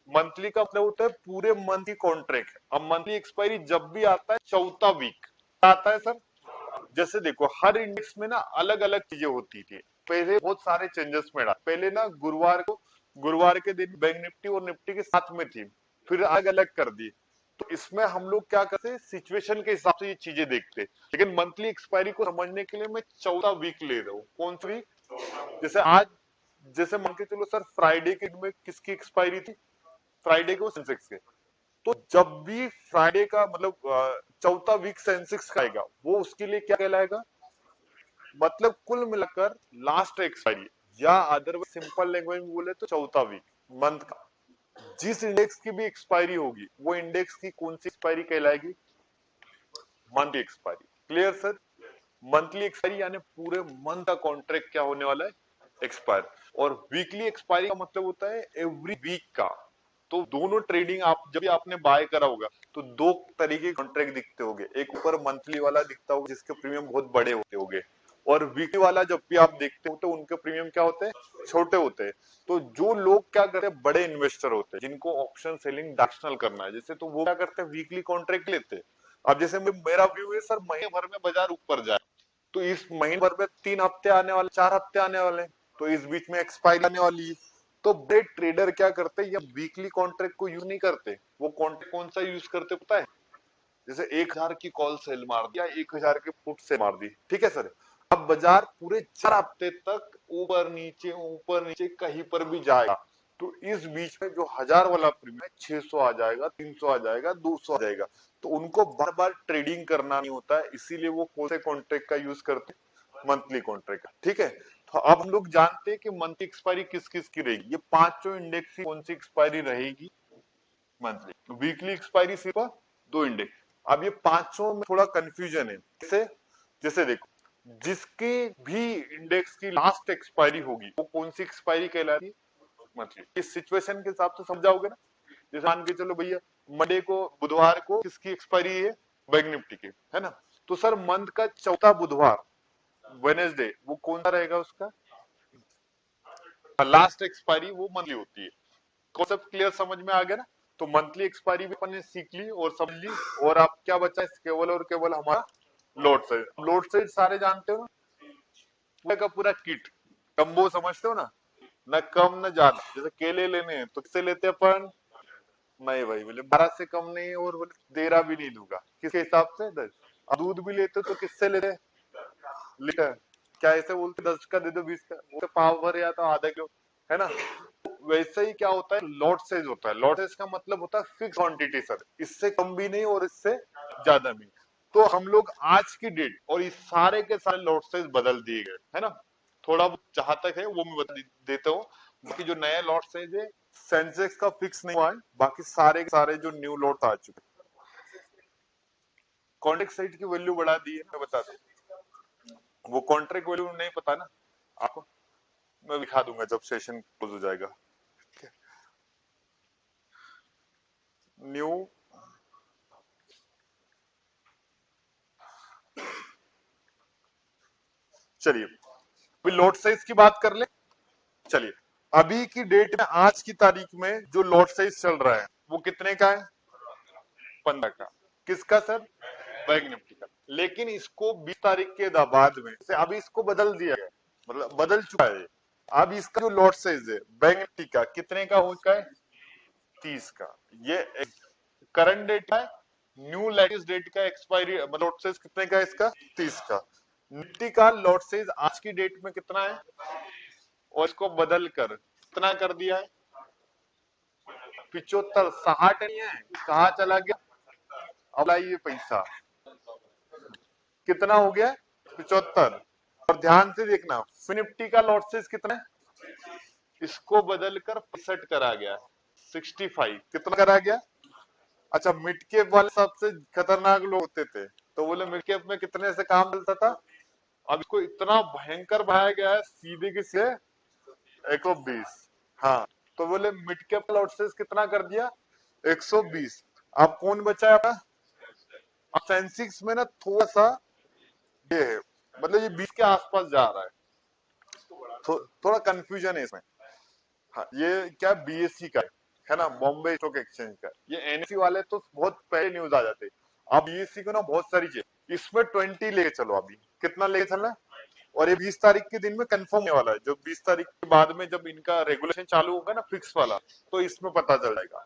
मंथली का मतलब होता है पूरे मंथ की कॉन्ट्रैक्ट। अब मंथली एक्सपायरी जब भी आता है चौथा वीक आता है सर। जैसे देखो हर इंडेक्स में ना अलग अलग चीजें होती थी, पहले बहुत सारे चेंजेस में रहा। पहले ना गुरुवार को, गुरुवार के दिन बैंक निफ्टी और निफ्टी के साथ में थी, फिर अलग अलग कर दी। तो इसमें हम लोग क्या करते, सिचुएशन के हिसाब से ये चीजें देखते। लेकिन मंथली एक्सपायरी को समझने के लिए मैं चौथा वीक ले रहा हूँ। कौन सी वीक, जैसे आज, जैसे मान के चलो सर फ्राइडे के दिन में किसकी एक्सपायरी थी, फ्राइडे को सेंसेक्स के। तो जब भी फ्राइडे का मतलब चौथा वीक सेंसेक्स का आएगा, वो उसके लिए क्या कहलाएगा, मतलब कुल मिलाकर लास्ट एक्सपायरी या अदरवाइज सिंपल लैंग्वेज में बोले तो चौथा वीक मंथ का जिस इंडेक्स की भी एक्सपायरी होगी वो इंडेक्स की कौन सी एक्सपायरी कहलाएगी? Monthly expiry. Clear sir? Monthly expiry यानी पूरे मंथ का कॉन्ट्रैक्ट क्या होने वाला है? एक्सपायर। और वीकली एक्सपायरी का मतलब होता है एवरी वीक का। तो दोनों ट्रेडिंग आप जब भी आपने बाय करा होगा तो दो तरीके के कॉन्ट्रैक्ट दिखते होंगे, एक ऊपर मंथली वाला दिखता होगा जिसके प्रीमियम बहुत बड़े होते होंगे, और वीकली वाला जब भी आप देखते हो तो उनके प्रीमियम क्या होते हैं? छोटे होते हैं। तो जो लोग क्या करते हैं, बड़े इन्वेस्टर होते हैं जिनको ऑप्शन सेलिंग डायरेक्शनल करना है जैसे, तो वो क्या करते हैं? वीकली कॉन्ट्रैक्ट लेते हैं। अब जैसे मेरा व्यू है सर, महीने भर में बाजार ऊपर जाए तो इस महीने भर में 3 हफ्ते आने वाले, 4 हफ्ते आने वाले, तो इस बीच में एक्सपायरी आने वाली है। तो बड़े ट्रेडर क्या करते हैं, या वीकली कॉन्ट्रैक्ट को यूज नहीं करते, वो कॉन्ट्रैक्ट कौन सा यूज करते पता है? जैसे 1,000 की कॉल सेल मार दिया, 1,000 की पुट सेल मार दी, ठीक है सर। अब बाजार पूरे 4 हफ्ते तक ऊपर नीचे कहीं पर भी जाएगा, तो इस बीच में जो 1,000 वाला प्रीमियम है 600 आ जाएगा, 300 आ जाएगा, 200 आ जाएगा। तो उनको बार बार ट्रेडिंग करना नहीं होता है, इसीलिए वो कौन से कॉन्ट्रैक्ट का यूज करते हैं? मंथली कॉन्ट्रैक्ट, ठीक है। तो अब हम लोग जानते हैं कि मंथली एक्सपायरी किस किस की रहेगी। ये पांचों इंडेक्स की कौन सी एक्सपायरी रहेगी? मंथली। वीकली एक्सपायरी सिर्फ 2 इंडेक्स। अब ये पांचों में थोड़ा कंफ्यूजन है, जैसे जैसे देखो, जिसके भी इंडेक्स की लास्ट एक्सपायरी होगी वो कौन सी एक्सपायरी कहलाती है? मंथली। इस सिचुएशन के हिसाब से समझाओगे ना? जैसे मान के चलो भैया, मंडे को, बुधवार को किसकी एक्सपायरी है? बैंक निफ्टी की, है ना? तो सर मंथ का चौथा बुधवार, वेनेसडे, वो कौन सा रहेगा उसका लास्ट एक्सपायरी? वो मंथली होती है। कॉन्सेप्ट क्लियर समझ में आ गया ना? तो मंथली एक्सपायरी भी अपन ने सीख ली और समझ ली, और आप क्या बचा है? केवल और केवल हमारा लोड साइज। लोड साइज सारे जानते हो ना, पूरा का पूरा किट, कम्बो समझते हो ना, न कम न ज्यादा। जैसे केले लेने हैं तो किससे लेते हैं अपन? नहीं भाई, बोले 12 से कम नहीं, और बोले 13 भी नहीं दूंगा, किसके हिसाब से? 10। अब दूध भी लेते तो किससे लेते? लीटर। क्या ऐसे बोलते 10 का दे दो, 20 का? वो तो पाव भर या तो आधा किलो, है ना? वैसे ही क्या होता है, लॉट साइज होता है। लॉट साइज का मतलब होता है फिक्स क्वांटिटी सर, इससे कम भी नहीं और इससे ज्यादा भी। तो हम लोग आज की डेट और इस सारे के सारे लॉट साइज बदल दिए गए, है ना? थोड़ा जहां तक है वो मैं बता देता हूँ। बाकी जो नया लॉट साइज है, सेंसेक्स का फिक्स नहीं हुआ है, बाकी सारे के सारे जो न्यू लॉट आ चुके हैं। कॉन्ट्रैक्ट साइड की वैल्यू बढ़ा दी है, मैं बता दूं। वो कॉन्ट्रैक्ट वैल्यू नहीं पता ना आपको, मैं दिखा दूंगा जब सेशन क्लोज हो जाएगा। न्यू, चलिए अभी लॉट साइज की बात कर ले। चलिए, अभी की डेट में, आज की तारीख में जो लॉट साइज चल रहा है वो कितने का है? 15 का। किसका सर? बैंक निफ्टी का। लेकिन इसको 20 तारीख के बाद में से अभी इसको बदल दिया गया, मतलब बदल चुका है। अब इसका जो लॉट साइज है बैंक निफ्टी का कितने का हो चुका है? 30 का। ये करंट डेट है, न्यू लेटेस्ट डेट का एक्सपायरी लॉट साइज कितने का है इसका? 30 का। निफ्टी का लॉट साइज आज की डेट में कितना है, और इसको बदल कर कितना कर दिया है? 75। 60 नहीं है, कहा चला गया? अब लाइए पैसा, कितना हो गया? 75। और ध्यान से देखना, निफ्टी का लॉट साइज कितना है? इसको बदलकर 65 करा गया, 65 कितना करा गया? अच्छा, मिड कैप वाले सबसे खतरनाक लोग होते थे, तो बोले मिड कैप में कितने से काम चलता था। अब इसको इतना भयंकर बढ़ाया गया है, सीधे किसे? 120। हाँ, तो बोले मिड कैप लॉट साइज कितना कर दिया? 120। अब कौन बचा है अपना? अब सेंसेक्स में ना थोड़ा सा ये है, मतलब ये 20 के आसपास जा रहा है, थोड़ा कंफ्यूजन है इसमें। हाँ, ये क्या बीएससी का है ना, बॉम्बे स्टॉक एक्सचेंज का। ये एनएससी वाले तो बहुत पहले न्यूज आ जाते। अब बीएससी को ना बहुत सारी चीज, इसमें 20 लेके चलो। अभी कितना लेके चलना है? और ये 20 तारीख के दिन में कंफर्म होने वाला है। जो 20 तारीख के बाद में जब इनका रेगुलेशन चालू होगा ना, फिक्स वाला, तो इसमें पता चल जाएगा।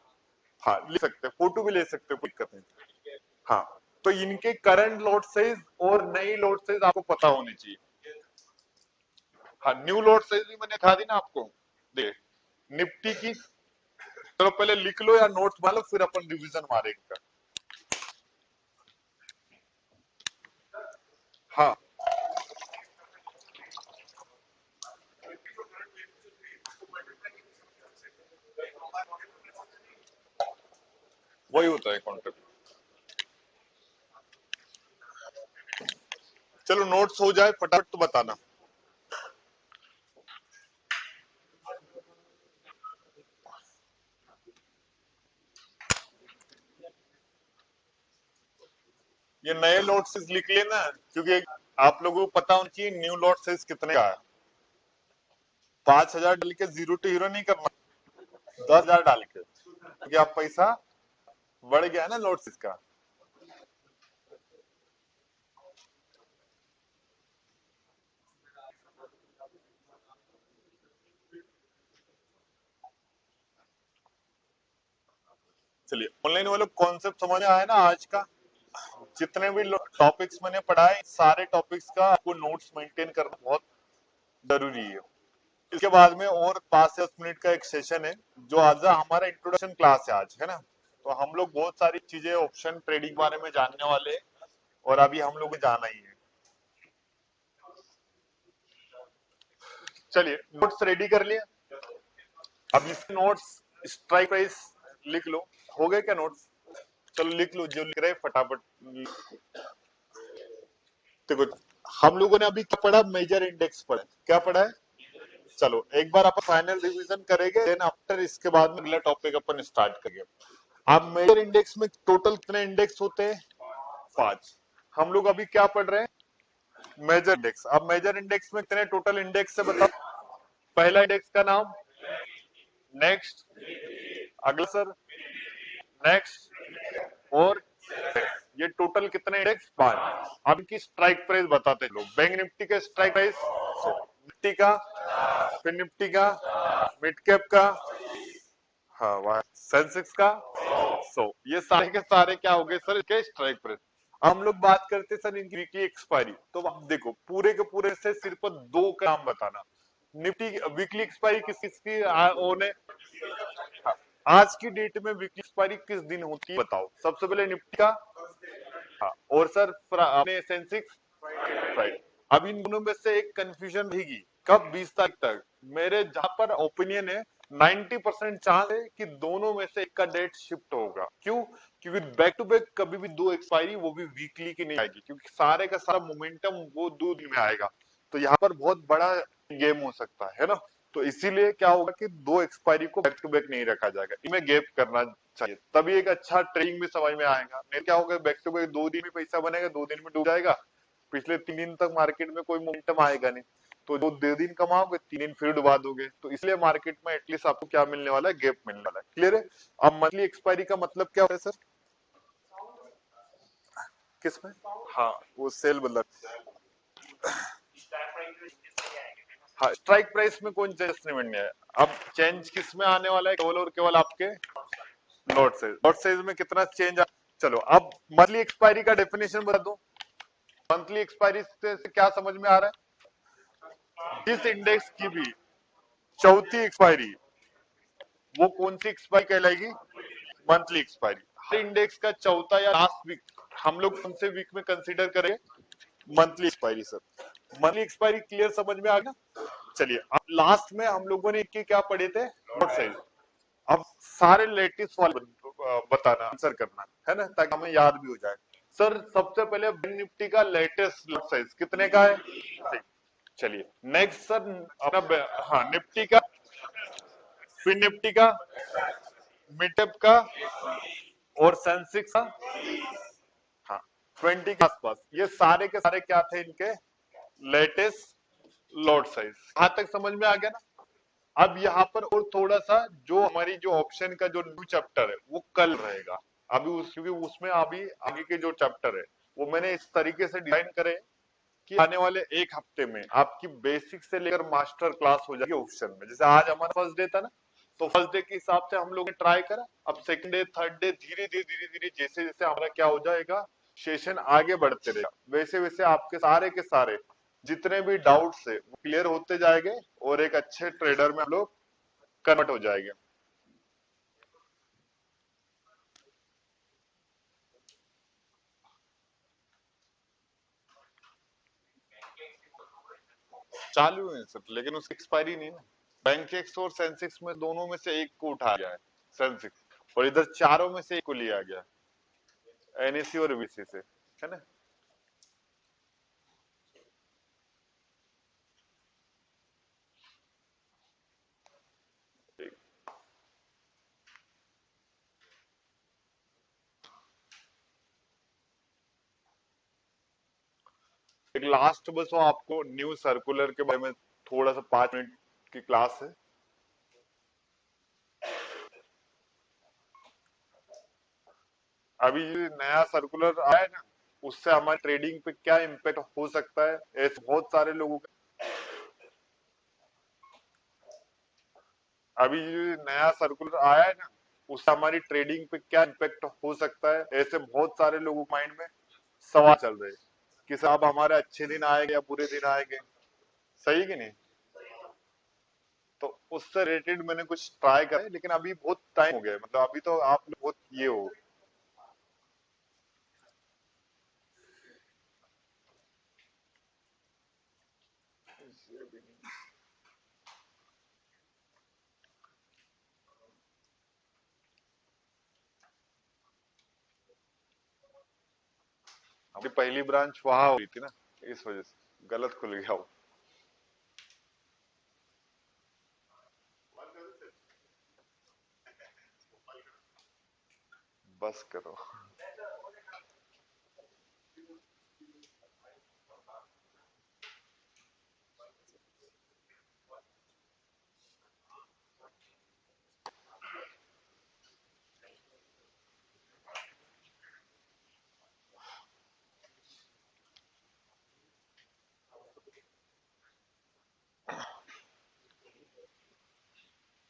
हाँ, ले सकते, फोटो भी ले सकते, कोई दिक्कत नहीं। हाँ, तो इनके करंट लॉट साइज और नई लॉट साइज आपको पता होनी चाहिए। हाँ, न्यू लॉट साइज भी मैंने दिखा दी ना आपको। देख, निफ्टी की, चलो पहले लिख लो या नोट्स बना लो, फिर अपन रिवीजन मारेंगे। हाँ, वही होता है कॉन्ट्रैक्ट। चलो नोट्स हो जाए फटाफट तो बताना। ये नए लॉट साइज लिख लेना, क्योंकि आप लोगों को पता होना चाहिए न्यू लॉट साइज कितने का है। 5,000 डाल के जीरो टू हीरो नहीं करना, 10,000 डाल के, क्योंकि आप पैसा बढ़ गया है ना लॉट साइज का। चलिए ऑनलाइन वालों कॉन्सेप्ट समझ में आया ना आज का। जितने भी टॉपिक्स मैंने पढ़ाए सारे टॉपिक्स का आपको नोट्स मेंटेन करना बहुत जरूरी है। इसके बाद में और 5 से 10 मिनट का एक सेशन है जो आज हमारा इंट्रोडक्शन क्लास है आज, है ना। तो हम लोग बहुत सारी चीजें ऑप्शन ट्रेडिंग के बारे में जानने वाले हैं, और अभी हम लोग को जाना ही है। चलिए नोट्स रेडी कर लिए। अब इसके नोट्स स्ट्राइक प्राइस लिख लो। हो गए क्या नोट्स? चलो लिख लो, जो लिख रहे फटाफट। देखो हम लोगों ने अभी क्या पढ़ा, मेजर इंडेक्स पढ़ा। क्या पढ़ा है? चलो एक बार अपन फाइनल रिवीजन करेंगे, देन आफ्टर इसके बाद में अगला टॉपिक अपन स्टार्ट करेंगे। अब मेजर इंडेक्स में टोटल कितने इंडेक्स होते हैं? 5। हम लोग अभी क्या पढ़ रहे हैं? Major index. अब मेजर इंडेक्स में कितने टोटल इंडेक्स है बताओ? पहला इंडेक्स का नाम, नेक्स्ट, अगला सर, नेक्स्ट, और ये टोटल कितने इंडेक्स? 5। अब की स्ट्राइक प्राइस बताते हैं लोग। बैंक निफ्टी का स्ट्राइक प्राइस, निफ्टी का, फिर निफ्टी का, मिड कैप का, हाँ वाह, सेंसेक्स का। ये सारे के सारे क्या हो गए सर के स्ट्राइक प्राइस। हम लोग बात करते हैं सर इनकी वीकली एक्सपायरी। तो आप देखो पूरे के पूरे से सिर्फ 2 का नाम बताना। निफ्टी वीकली एक्सपायरी किस किसकी होने, हाँ, आज की डेट में वीकली एक्सपायरी किस दिन होती है बताओ? सबसे पहले निफ्टी का, हाँ, और सर अपने सेंसेक्स, राइट। अब इन दोनों में से एक कंफ्यूजन रहेगी, कब? 20 तारीख तक। मेरे जहां पर ओपिनियन है 90% चांस है कि दोनों में से एक का डेट शिफ्ट होगा। क्यों? क्योंकि बैक टू बैक कभी भी 2 एक्सपायरी, वो भी वीकली की नहीं आएगी, क्योंकि सारे का सारा मोमेंटम वो 2 दिन में आएगा। तो यहाँ पर बहुत बड़ा गेम हो सकता है ना। तो इसीलिए क्या होगा कि 2 एक्सपायरी को बैक टू बैक नहीं रखा जाएगा, इनमें गैप करना चाहिए, तभी एक अच्छा ट्रेडिंग भी समझ में आएगा। नहीं क्या होगा, बैक टू बैक 2 दिन में पैसा बनेगा, 2 दिन में डूब जाएगा। पिछले 3 दिन तक मार्केट में कोई मोमेंटम आएगा नहीं, तो जो 2 दिन कमाओगे 3 दिन फिर डुबा दोगे। तो इसलिए मार्केट में एटलीस्ट आपको क्या मिलने वाला है? गैप मिलने वाला है। क्लियर है? अब मंथली एक्सपायरी का मतलब क्या होता है सर? किसमें? हाँ वो सेल मतलब, हाँ स्ट्राइक प्राइस में कोई चेंज नहीं बनने है। अब चेंज किस में आने वाला है? केवल और केवल आपके नोट साइज। नोट साइज में कितना चेंज चलो अब मंथली एक्सपायरी का डेफिनेशन बता दूं। मंथली एक्सपायरी से क्या समझ में आ रहा है? जिस इंडेक्स की भी चौथी एक्सपायरी, वो कौन सी एक्सपायरी कहलाएगी? Monthly expiry. हर इंडेक्स का चौथा या लास्ट वीक हम लोग कौन से वीक में कंसीडर करें? Monthly expiry sir. Monthly expiry clear समझ में आ गया? चलिए अब लास्ट में हम लोगों ने के क्या पढ़े थे? Note size. अब सारे लेटेस्ट वाले बताना, आंसर करना है ना, ताकि हमें याद भी हो जाए। सर सबसे पहले बैंक निफ्टी का लेटेस्ट लॉट साइज कितने का है? 6। चलिए नेक्स्ट सर अपना, हाँ निफ्टी का, फिर निफ्टी का, मिड कैप का, और सेंसेक्स का, हाँ 20 के आसपास। ये सारे के सारे क्या थे इनके लेटेस्ट लॉट साइज। यहां तक समझ में आ गया ना? अब यहाँ पर और थोड़ा सा, जो हमारी जो ऑप्शन का जो न्यू चैप्टर है वो कल रहेगा। अभी क्योंकि उसमें अभी आगे के जो चैप्टर है वो मैंने इस तरीके से डिजाइन करे कि आने वाले 1 हफ्ते में आपकी बेसिक से लेकर मास्टर क्लास हो जाएगी ऑप्शन में। जैसे आज हमारा फर्स्ट डे था ना, तो फर्स्ट डे के हिसाब से हम लोग ने ट्राई करा। अब सेकंड डे, थर्ड डे, धीरे धीरे जैसे जैसे हमारा क्या हो जाएगा, सेशन आगे बढ़ते रहेगा, वैसे वैसे आपके सारे के सारे जितने भी डाउट्स है वो क्लियर होते जाएंगे, और एक अच्छे ट्रेडर में हम लोग कन्वर्ट हो जाएंगे। चालू है सर, लेकिन उसकी एक्सपायरी नहीं ना। बैंक एक्स और सेंसेक्स में दोनों में से एक को उठा गया है सेंसेक्स। और इधर चारों में से एक को लिया गया, एनएससी और बीसी से, है ना। एक लास्ट बस वो आपको न्यू सर्कुलर के बारे में थोड़ा सा 5 मिनट की क्लास है। अभी ये नया सर्कुलर आया है ना, उससे हमारे ट्रेडिंग पे क्या इम्पेक्ट हो सकता है, ऐसे बहुत सारे लोगों का। अभी ये नया सर्कुलर आया है ना, उससे हमारी ट्रेडिंग पे क्या इम्पेक्ट हो सकता है, ऐसे बहुत सारे लोगों के माइंड में सवाल चल रहे हैं कि साहब हमारे अच्छे दिन आएंगे या बुरे दिन आएंगे, सही कि नहीं। तो उससे रिलेटेड मैंने कुछ ट्राई करा है, लेकिन अभी बहुत टाइम हो गया है, मतलब अभी तो आप लोग बहुत ये हो। अभी पहली ब्रांच वहां हुई थी ना, इस वजह से गलत खुल गया वो। बस करो।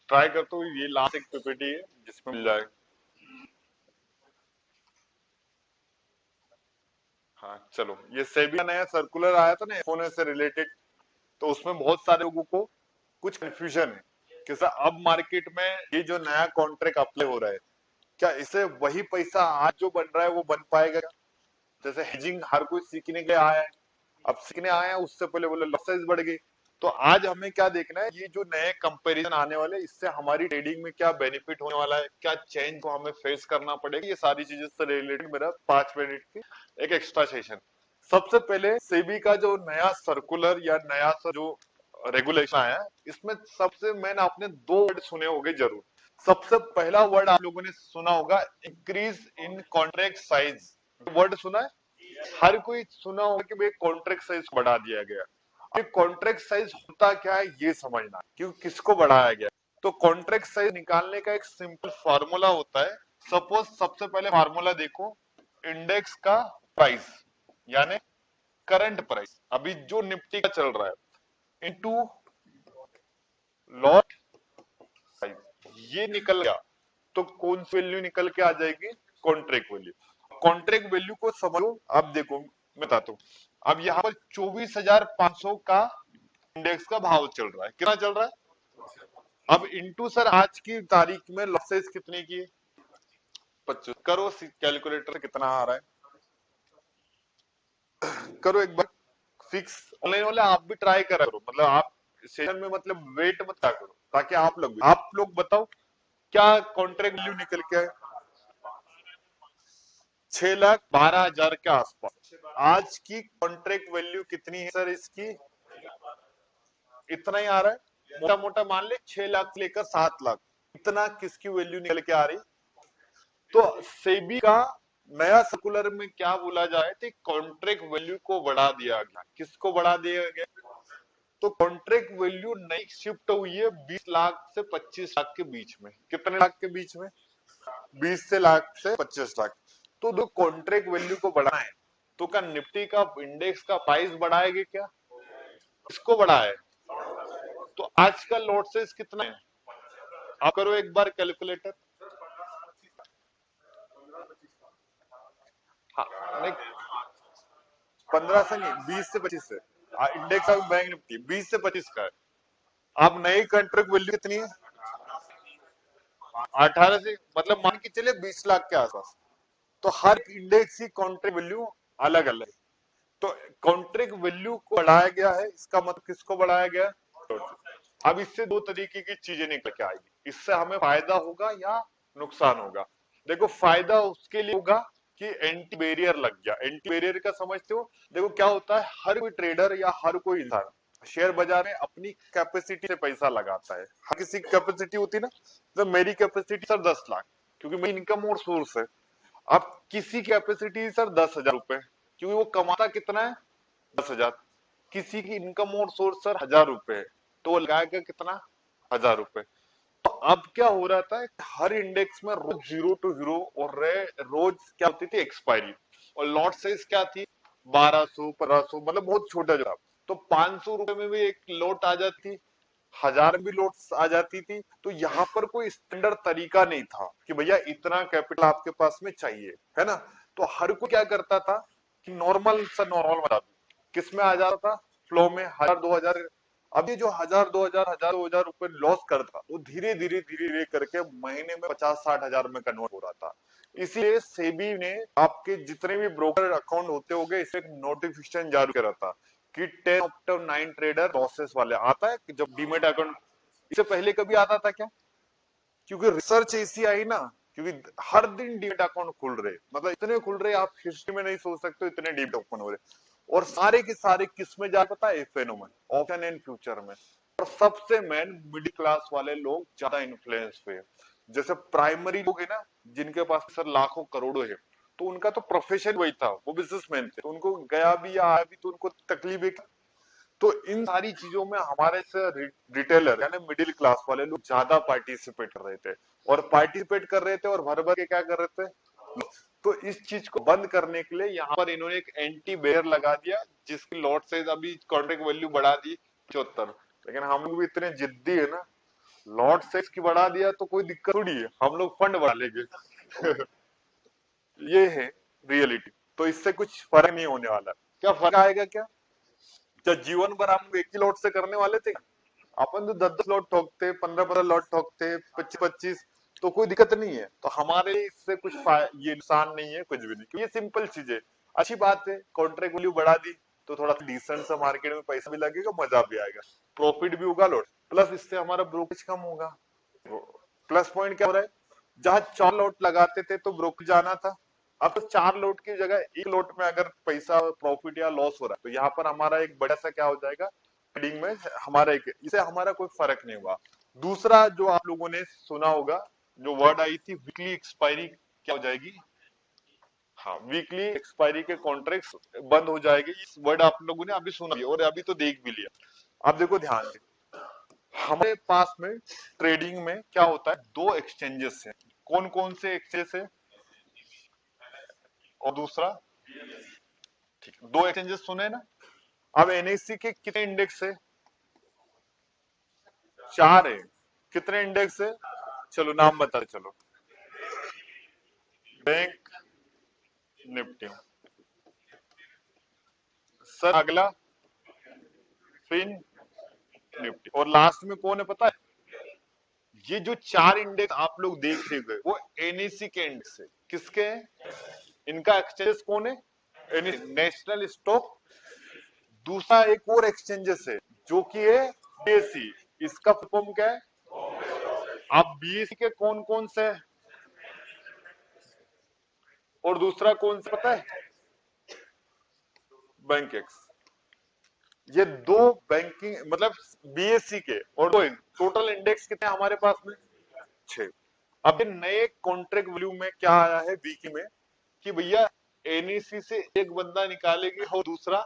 ट्राई करता हूँ, ये लास्ट एक पीपीटी है जिसमें मिल जाए। हाँ चलो, ये सेबी का नया सर्कुलर आया था ना एफ से रिलेटेड, तो उसमें बहुत सारे लोगों को कुछ कंफ्यूजन है कि सर अब मार्केट में ये जो नया कॉन्ट्रैक्ट अप्लाई हो रहा है, क्या इससे वही पैसा आज जो बन रहा है वो बन पाएगा। जैसे हेजिंग हर कोई सीखने के लिए आया है, अब सीखने आया है, उससे पहले बोले लॉसेस बढ़ गई। तो आज हमें क्या देखना है, ये जो नए कंपैरिजन आने वाले, इससे हमारी ट्रेडिंग में क्या बेनिफिट होने वाला है, क्या चेंज को हमें फेस करना पड़ेगा, ये सारी चीजें से रिलेटेड मेरा 5 मिनट की एक एक्स्ट्रा सेशन। सबसे पहले सेबी का जो नया सर्कुलर या नया सा जो रेगुलेशन आया है, इसमें सबसे मेन आपने दो वर्ड सुने होंगे जरूर। सबसे पहला वर्ड आप लोगों ने सुना होगा, increase in contract size. Word सुना है, हर कोई सुना होगा कि भाई कॉन्ट्रैक्ट साइज बढ़ा दिया गया। अब कॉन्ट्रैक्ट साइज होता क्या है ये समझना, क्यों किसको बढ़ाया गया। तो कॉन्ट्रैक्ट साइज निकालने का एक सिंपल फार्मूला होता है। सपोज सबसे पहले फार्मूला देखो, इंडेक्स का प्राइस यानी करंट प्राइस अभी जो निफ्टी का चल रहा है, इनटू लॉट साइज, ये निकल गया तो कौन सी वैल्यू निकल के आ जाएगी, कॉन्ट्रैक्ट वैल्यू। कॉन्ट्रैक्ट वैल्यू को समझो, अब देखो मैं बताता हूँ। अब यहाँ पर 24,500 का इंडेक्स का भाव चल रहा है, कितना चल रहा है। अब इंटू सर आज की तारीख में लॉसेस कितने की है, 25। करो कैलकुलेटर कितना आ रहा है, करो एक बार फिक्स। ऑनलाइन वाले आप भी ट्राई करा करो, मतलब आप सेशन में मतलब वेट मत करो, ताकि आप लोग बताओ क्या कॉन्ट्रैक्ट वैल्यू निकल के आए। 6,12,000 के आसपास आज की कॉन्ट्रैक्ट वैल्यू कितनी है सर इसकी, इतना ही आ रहा है। मोटा मोटा मान ले 6 लाख से लेकर 7 लाख, इतना किसकी वैल्यू निकल के आ रही। तो सेबी का नया सर्कुलर में क्या बोला जाए, तो कॉन्ट्रैक्ट वैल्यू को बढ़ा दिया गया। किसको बढ़ा दिया गया, तो कॉन्ट्रैक्ट वैल्यू नई शिफ्ट हुई है 20 लाख से 25 लाख के बीच में। कितने लाख के बीच में, 20 से लाख से 25 लाख। तो जो कॉन्ट्रैक्ट वैल्यू को बढ़ाना है, तो क्या निफ्टी का इंडेक्स का प्राइस बढ़ाएगी क्या, इसको बढ़ाए। तो आज का लॉट साइज कितना है, आप करो एक बार कैलकुलेटर। हाँ नहीं, 15 से नहीं, 20 से 25 से। इंडेक्स ऑफ बैंक निफ्टी 20 से 25 का है। आप नई कॉन्ट्रैक्ट वैल्यू कितनी है, 18 से, मतलब मान के चले 20 लाख के आसपास। तो हर इंडेक्स की कॉन्ट्रैक्ट वैल्यू अलग अलग। तो कॉन्ट्रैक्ट वैल्यू को बढ़ाया गया है, इसका मतलब किसको बढ़ाया गया। अब इससे दो तरीके की चीजें निकल के आएगी, इससे हमें फायदा होगा या नुकसान होगा। देखो फायदा उसके लिए होगा कि एंटी बैरियर लग गया। एंटी बैरियर का समझते हो? देखो क्या होता है, हर कोई ट्रेडर या हर कोई इंसान शेयर बाजार में अपनी कैपेसिटी से पैसा लगाता है। हर किसी की कैपेसिटी होती है ना, तो मेरी कैपेसिटी सर 10 लाख, क्योंकि मेरी इनकम और सोर्स है। अब किसी की कैपेसिटी सर 10,000 रुपए, क्योंकि वो कमाता कितना है, 10,000। किसी की इनकम और सोर्स सर 1,000 रुपए है, तो वो लगाएगा कितना, 1,000 रुपए। तो अब क्या हो रहा था, हर इंडेक्स में रोज जीरो टू जीरो और रोज क्या होती थी, एक्सपायरी। और लॉट साइज क्या थी, 1,200 1,500, मतलब बहुत छोटा जो था। तो 500 रुपए में भी एक लॉट आ जाती, 1,000 भी लॉट्स आ जाती थी। तो यहाँ पर कोई स्टैंडर्ड तरीका नहीं था कि भैया इतना कैपिटल आपके पास में चाहिए, है ना। तो हर कोई क्या करता था कि नॉर्मल सा नॉर्मल बता दो, किस में आ जाता था, फ्लो में 1,000 2,000। अब ये जो 1,000 2,000 1,000 2,000 रुपए लॉस करता, वो धीरे धीरे धीरे धीरे करके महीने में 50-60 हजार में कन्वर्ट हो रहा था। इसलिए सेबी ने आपके जितने भी ब्रोकर अकाउंट होते होंगे, इसे एक नोटिफिकेशन जारी करा था कि 10 आउट ऑफ 9 ट्रेडर लॉसेस वाले आता है। कि जब डीमेट अकाउंट, इससे पहले कभी आता था क्या? क्योंकि रिसर्च ऐसी आई ना, क्योंकि हर दिन डीमेट अकाउंट खुल रहे, मतलब इतने खुल रहे आप हिस्ट्री में नहीं सोच सकते, इतने डीमेट ओपन हो रहे। और सारे के सारे किस में जा पता है, एफएनओ में, ऑप्शन एंड फ्यूचर में। और सबसे मेन मिडिल क्लास वाले लोग ज्यादा इन्फ्लुएंस हुए। जैसे प्राइमरी लोग है ना, जिनके पास सर लाखों करोड़ों है, तो उनका तो प्रोफेशन वही था, वो बिजनेसमैन थे, तो उनको गया भी या आया भी तो उनको तकलीफ है। तो इन सारी चीजों में हमारे से रिटेलर यानी मिडिल क्लास वाले लोग ज्यादा पार्टिसिपेट कर रहे थे, और पार्टिसिपेट कर रहे थे और भर भर के क्या कर रहे थे। तो इस चीज को बंद करने के लिए यहाँ पर इन्होंने एक एंटी बेयर लगा दिया, जिसकी लॉट साइज अभी कॉन्ट्रैक्ट वैल्यू बढ़ा दी 74। लेकिन हम लोग भी इतने जिद्दी है ना, लॉट साइज की बढ़ा दिया तो कोई दिक्कत थोड़ी है, हम लोग फंड बढ़ा लेंगे। ये है रियलिटी। तो इससे कुछ फर्क नहीं होने वाला। क्या फर्क आएगा क्या, जब जीवन भर हम एक ही लॉट से करने वाले थे, अपन तो 10-10 लॉट ठोकते, 15-15 लॉट ठोकते, 25-25, तो कोई दिक्कत नहीं है। तो हमारे लिए इससे कुछ ये नुकसान नहीं है, कुछ भी नहीं, क्योंकि ये सिंपल चीज है। अच्छी बात है, कॉन्ट्रैक्ट वैल्यू बढ़ा दी तो थोड़ा डिसेंट सा मार्केट में पैसा भी लगेगा, मजा भी आएगा, प्रॉफिट भी होगा लॉट, प्लस इससे हमारा ब्रोकरेज कम होगा। प्लस पॉइंट क्या हो रहा है, जहां 4 लॉट लगाते थे तो ब्रोकरेज जाना था, अब तो 4 लोट की जगह एक लोट में अगर पैसा प्रॉफिट या लॉस हो रहा है, तो यहाँ पर हमारा एक बड़ा सा क्या हो जाएगा, ट्रेडिंग में हमारा एक, इसे हमारा कोई फर्क नहीं हुआ। दूसरा जो आप लोगों ने सुना होगा, जो वर्ड आई थी वीकली एक्सपायरी, क्या हो जाएगी, हाँ वीकली एक्सपायरी के कॉन्ट्रैक्ट्स बंद हो जाएंगे। इस वर्ड आप लोगों ने अभी सुना भी और अभी तो देख भी लिया। आप देखो ध्यान से, हमारे पास में ट्रेडिंग में क्या होता है, दो एक्सचेंजेस हैं। कौन कौन से एक्सचेंजेस है, और दूसरा, ठीक है, दो एक्सचेंजेस सुने ना। अब एनएससी के कितने इंडेक्स है, 4 है। कितने इंडेक्स है, चलो नाम बता चलो, बैंक निफ्टी, सर अगला फिन निफ्टी, और लास्ट में कौन है पता है, ये जो 4 इंडेक्स आप लोग देख रहे हो वो एनएससी के इंडेक्स है। किसके हैं, इनका एक्सचेंजेस कौन है, नेशनल स्टॉक। दूसरा एक और एक्सचेंजेस है जो कि है बीएससी, इसका फॉर्म क्या है, आप बीएससी के कौन कौन से, और दूसरा कौन सा पता है, बैंक एक्स। ये दो बैंकिंग मतलब बीएससी के, और दो टोटल इंडेक्स कितने हमारे पास में, 6। अब ये नए कॉन्ट्रैक्ट वैल्यू में क्या आया है वीकी में, कि भैया एनईसी से एक बंदा निकालेगी और दूसरा,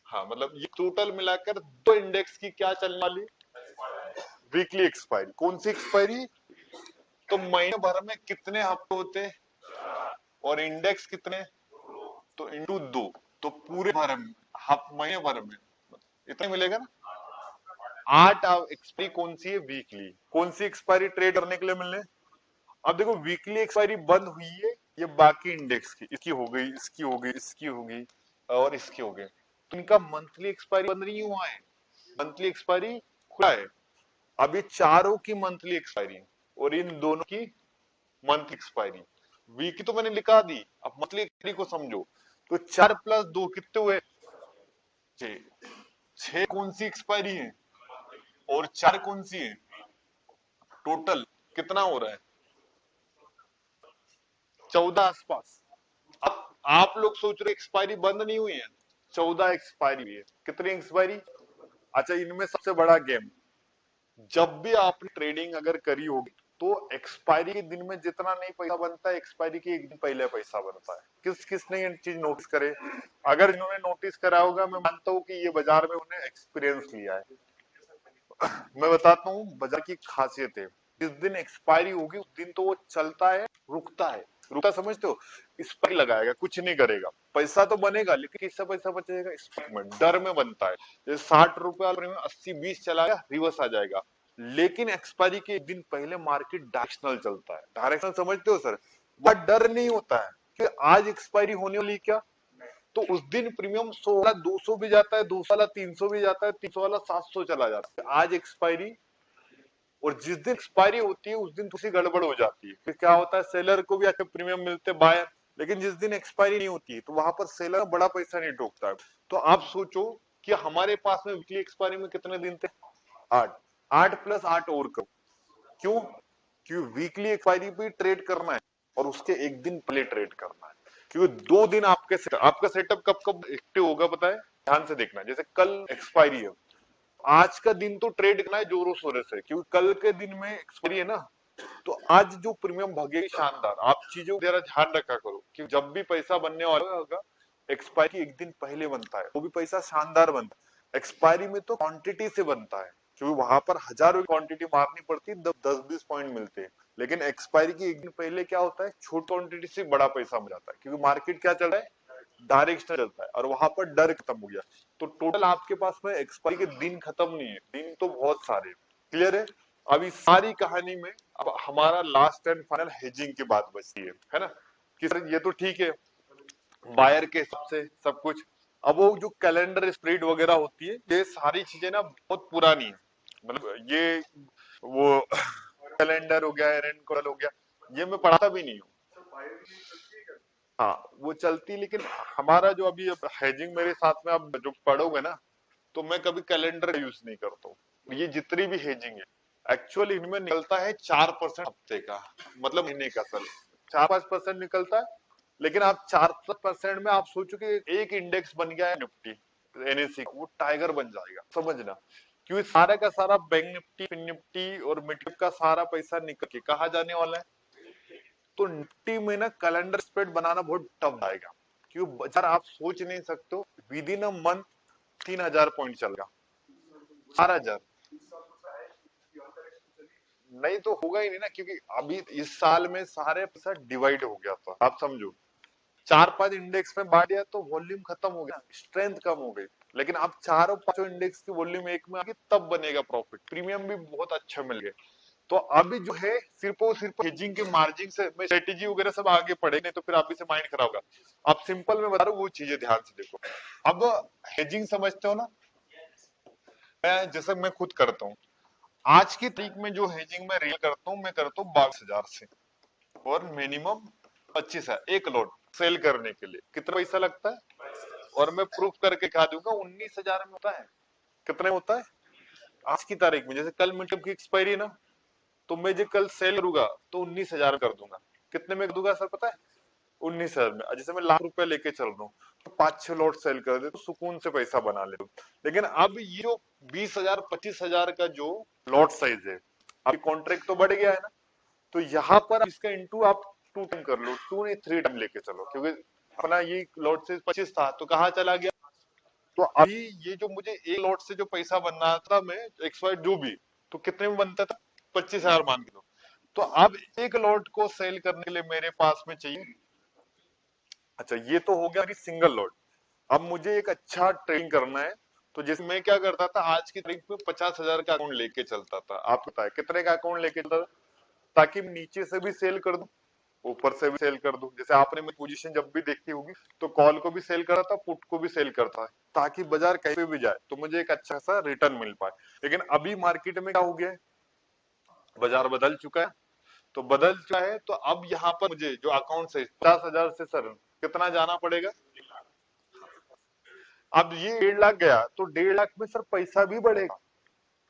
हाँ मतलब ये टोटल मिलाकर दो इंडेक्स की क्या चलने वाली, वीकली एक्सपायरी। कौन सी एक्सपायरी, तो महीने भर में कितने हफ्ते होते हैं, और इंडेक्स कितने, तो इंटू 2, तो पूरे भर में, महीने भर में इतना मिलेगा ना। 8 एक्सपायरी कौन सी है, वीकली। कौन सी एक्सपायरी ट्रेड करने के लिए मिलने, अब देखो वीकली एक्सपायरी बंद हुई है, ये बाकी इंडेक्स की, इसकी हो गई, इसकी हो गई, इसकी होगी, और इसकी हो गई। तो इनका मंथली एक्सपायरी बंद नहीं हुआ है, मंथली एक्सपायरी खुला है। अब ये चारों की मंथली एक्सपायरी और इन दोनों की मंथली एक्सपायरी, वीक तो मैंने लिखा दी, अब मंथली एक्सपायरी को समझो। तो 4 प्लस 2 कितने हुए, 6। 6 कौन सी एक्सपायरी है, और 4 कौन सी है, टोटल कितना हो रहा है, 14 आसपास। अब आप लोग सोच रहे एक्सपायरी बंद नहीं हुई है, 14 एक्सपायरी हुई है। कितनी एक्सपायरी? अच्छा, इनमें सबसे बड़ा गेम, जब भी आपने ट्रेडिंग अगर करी होगी तो एक्सपायरी के दिन में जितना नहीं पैसा बनता है, एक्सपायरी के एक दिन पहले पैसा बनता है। किस किसने ये चीज नोटिस करे? अगर इन्होंने नोटिस करा होगा, मैं मानता हूँ कि ये बाजार में उन्हें एक्सपीरियंस लिया है। मैं बताता हूँ बाजार की खासियत है। जिस दिन एक्सपायरी होगी उस दिन तो वो चलता है, रुकता है। रुकता समझते हो? इस पर लगाएगा, कुछ नहीं करेगा, पैसा तो बनेगा लेकिन किससे पैसा बचेगा? इस में डर में बनता है। जैसे 60 रुपए वाले में 80-20 चला गया, रिवर्स आ जाएगा। लेकिन एक्सपायरी के एक दिन पहले मार्केट डायरेक्शनल चलता है। डायरेक्शनल समझते हो सर? वह डर नहीं होता है कि आज एक्सपायरी होने वाली क्या, तो उस दिन प्रीमियम 100 वाला 200 भी जाता है, 200 वाला 300 भी जाता है, 300 वाला 700 चला जाता है। आज एक्सपायरी, और जिस दिन एक्सपायरी होती है उस दिन दूसरी गड़बड़ हो जाती है। फिर क्या होता है, सेलर को भी अच्छे प्रीमियम मिलते बायर, लेकिन जिस दिन एक्सपायरी नहीं होती है तो वहां पर सेलर बड़ा पैसा नहीं ठोकता है। तो आप सोचो कि हमारे पास में वीकली एक्सपायरी में कितने दिन थे? 8। 8 प्लस 8 और करो। क्यों? क्योंकि वीकली एक्सपायरी पे ट्रेड करना है और उसके एक दिन पहले ट्रेड करना है। क्योंकि 2 दिन आपका सेटअप कब कब एक्टिव होगा पता है? ध्यान से देखना। जैसे कल एक्सपायरी है, आज का दिन तो ट्रेड करना है जोरों शोरों से, क्योंकि कल के दिन में एक्सपायरी है ना। तो आज जो प्रीमियम भागेगी शानदार। आप चीजों को जरा ध्यान रखा करो कि जब भी पैसा बनने वाला होगा, एक्सपायरी एक दिन पहले बनता है, वो भी पैसा शानदार बनता है। एक्सपायरी में तो क्वांटिटी से बनता है, क्योंकि वहां पर हजारों की क्वांटिटी मारनी पड़ती है, 10-20 पॉइंट मिलते हैं। लेकिन एक्सपायरी की एक दिन पहले क्या होता है, छोटी क्वांटिटी से बड़ा पैसा मिल जाता है, क्योंकि मार्केट क्या चल रहा है, डायरेक्शन चलता है, और वहां पर डर खत्म हो गया। तो टोटल आपके पास में एक्सपायरी के दिन खत्म नहीं है, दिन तो बहुत सारे। क्लियर है? अब इस सारी कहानी में अब हमारा लास्ट एंड फाइनल हेजिंग की बात बचती है ना? कि सर ये तो ठीक है, बायर के हिसाब से सब कुछ। अब वो जो कैलेंडर स्प्रेड वगैरह होती है, ये सारी चीजें ना बहुत पुरानी है। मतलब ये वो कैलेंडर हो गया, एरेंड कॉल हो गया, ये मैं पढ़ाता भी नहीं हूँ। हाँ, वो चलती, लेकिन हमारा जो अभी हेजिंग मेरे साथ में आप जो पढ़ोगे ना, तो मैं कभी कैलेंडर यूज नहीं करता हूँ। ये जितनी भी हेजिंग है, एक्चुअली इनमें निकलता है 4% हफ्ते का, मतलब महीने का सर 4-5% निकलता है। लेकिन आप 4% में आप सोचो कि एक इंडेक्स बन गया है निफ्टी, एनएससी, वो टाइगर बन जाएगा, समझना। क्योंकि सारा का सारा बैंक निफ्टी, फिन निफ्टी और मिड कैप का सारा पैसा निकल के कहा जाने वाला है। तो निफ्टी में ना कैलेंडर स्प्रेड बनाना बहुत टफ आएगा, क्योंकि बाजार आप सोच नहीं सकते हो, with in a month 3000 point चलेगा, 4000। नहीं तो होगा ही नहीं ना, क्योंकि अभी इस साल में सारे पैसा डिवाइड हो गया था, आप समझो। 4-5 इंडेक्स में बांट दिया तो वॉल्यूम खत्म हो गया, स्ट्रेंथ कम हो गई। लेकिन आप चारों पांचों इंडेक्स की वॉल्यूम एक में आ गई, तब बनेगा प्रॉफिट, प्रीमियम भी बहुत अच्छा मिल गया। तो अभी जो है सिर्फ और सिर्फ हेजिंग के मार्जिन से, मैं स्ट्रेटेजी वगैरह सब आगे पढ़े, नहीं तो फिर आप से माइंड खराब होगा। आप सिंपल में बता रहा हूँ, वो चीजें ध्यान से देखो। अब हेजिंग समझते हो ना? मैं जैसे मैं खुद करता हूँ, आज की तारीख में जो हेजिंग मैं रियल करता हूँ, मैं करता हूँ 22,000 से, और मिनिमम 25,000 एक लॉट सेल करने के लिए। कितना पैसा लगता है? और मैं प्रूफ करके खा दूंगा, 19,000 में होता है। कितने में होता है आज की तारीख में? जैसे कल मिड की एक्सपायरी ना, तो मैं जो कल सेल करूंगा तो 19,000 कर दूंगा। कितने में कर दूंगा सर पता है? 19,000 में। जैसे मैं लाख रुपए लेके चल रहा हूँ, तो 5-6 लॉट सेल कर दे तो सुकून से पैसा बना ले। लेकिन अब ये जो 20,000 25,000 का जो लॉट साइज है, अभी कॉन्ट्रैक्ट तो बढ़ गया है ना, तो यहाँ पर इसका इंटू आप 2 टाइम कर लो, 2 नहीं 3 टाइम लेके चलो, क्योंकि अपना ये लॉट साइज 25 था तो कहाँ चला गया। तो अभी ये जो मुझे एक लॉट से जो पैसा बनना था, मैं एक्सपायर जो भी, तो कितने में बनता था? 25,000 मान के लो। तो अब एक लॉट को सेल करने के लिए मेरे पास में चाहिए, अच्छा ये तो हो गया मेरी सिंगल लॉट। अब मुझे एक अच्छा ट्रेडिंग करना है, तो जैसे मैं क्या करता था, आज की तारीख में 50,000 का अकाउंट लेके चलता था। आपको पता है कितने का अकाउंट लेके चलता था? ताकि नीचे से भी सेल कर दूं, ऊपर से भी सेल कर दूं। जैसे आपने मेरी पोजीशन जब भी देखी होगी, तो कॉल को भी सेल करा था, पुट को भी सेल करता है, ताकि बाजार कहीं पे भी जाए तो मुझे एक अच्छा सा रिटर्न मिल पाए। लेकिन अभी मार्केट में क्या हो गया है, बाजार बदल चुका है। तो बदल चुका है, तो अब यहाँ पर मुझे जो अकाउंट से 50,000 से सर कितना जाना पड़ेगा? अब ये 1.5 लाख गया, तो 1.5 लाख में सर पैसा भी बढ़ेगा।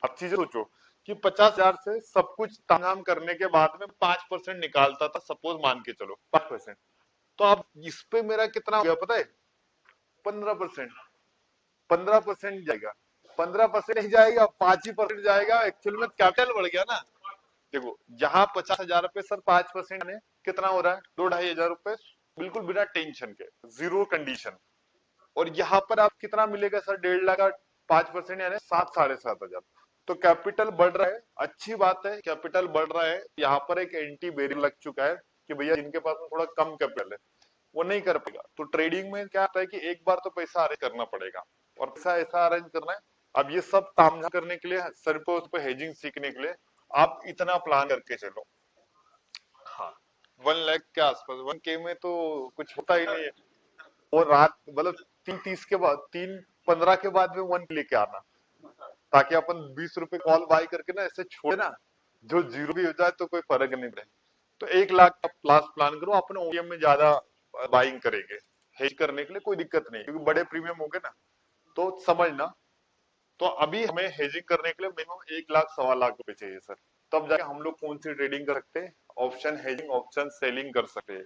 अब चीजें सोचो कि 50,000 से सब कुछ तामझाम करने के बाद में 5% निकालता था, सपोज मान के चलो 5%, तो अब इस पे मेरा कितना हो गया पता है? 15%। 15% जाएगा, 15% नहीं जाएगा, 5% जाएगा, एक्चुअल में कैपिटल बढ़ गया ना। देखो जहां 50,000 रुपए सर 5% ने कितना हो रहा है? 2-2,500 रुपए, बिल्कुल बिना टेंशन के, जीरो कंडीशन। और यहाँ पर आप कितना मिलेगा सर? 1.5 लाख का 5% यानी 7-7,500। तो कैपिटल बढ़ रहा है, अच्छी बात है, कैपिटल बढ़ रहा है। यहाँ पर एक एंटी बेरियर लग चुका है कि भैया जिनके पास में थोड़ा कम कैपिटल है वो नहीं कर पाएगा। तो ट्रेडिंग में क्या होता है कि एक बार तो पैसा अरेंज करना पड़ेगा, और पैसा ऐसा अरेंज करना है। अब ये सब तामझाम करने के लिए, सर पे उस पे हेजिंग सीखने के लिए आप इतना प्लान करके चलो। हाँ, 1 लाख के आसपास, 1K में तो कुछ होता ही नहीं है। और रात मतलब 3:30 के बाद, 3:15 के बाद में 1 लेके आना, ताकि अपन 20 रुपए कॉल बाय करके ना ऐसे छोड़े ना, जो जीरो भी हो जाए तो कोई फर्क नहीं पड़े। तो 1 लाख का प्लान करो, अपन ओईएम में ज्यादा बाइंग करेंगे। हेज करने के लिए कोई दिक्कत नहीं, क्योंकि बड़े प्रीमियम हो गए ना, तो समझना। तो अभी हमें हेजिंग करने के लिए मिनिमम 1 लाख 1.25 लाख चाहिए सर, तब जाके हम लोग कौन सी ट्रेडिंग कर सकते हैं? ऑप्शन हेजिंग, ऑप्शन सेलिंग कर सकते हैं,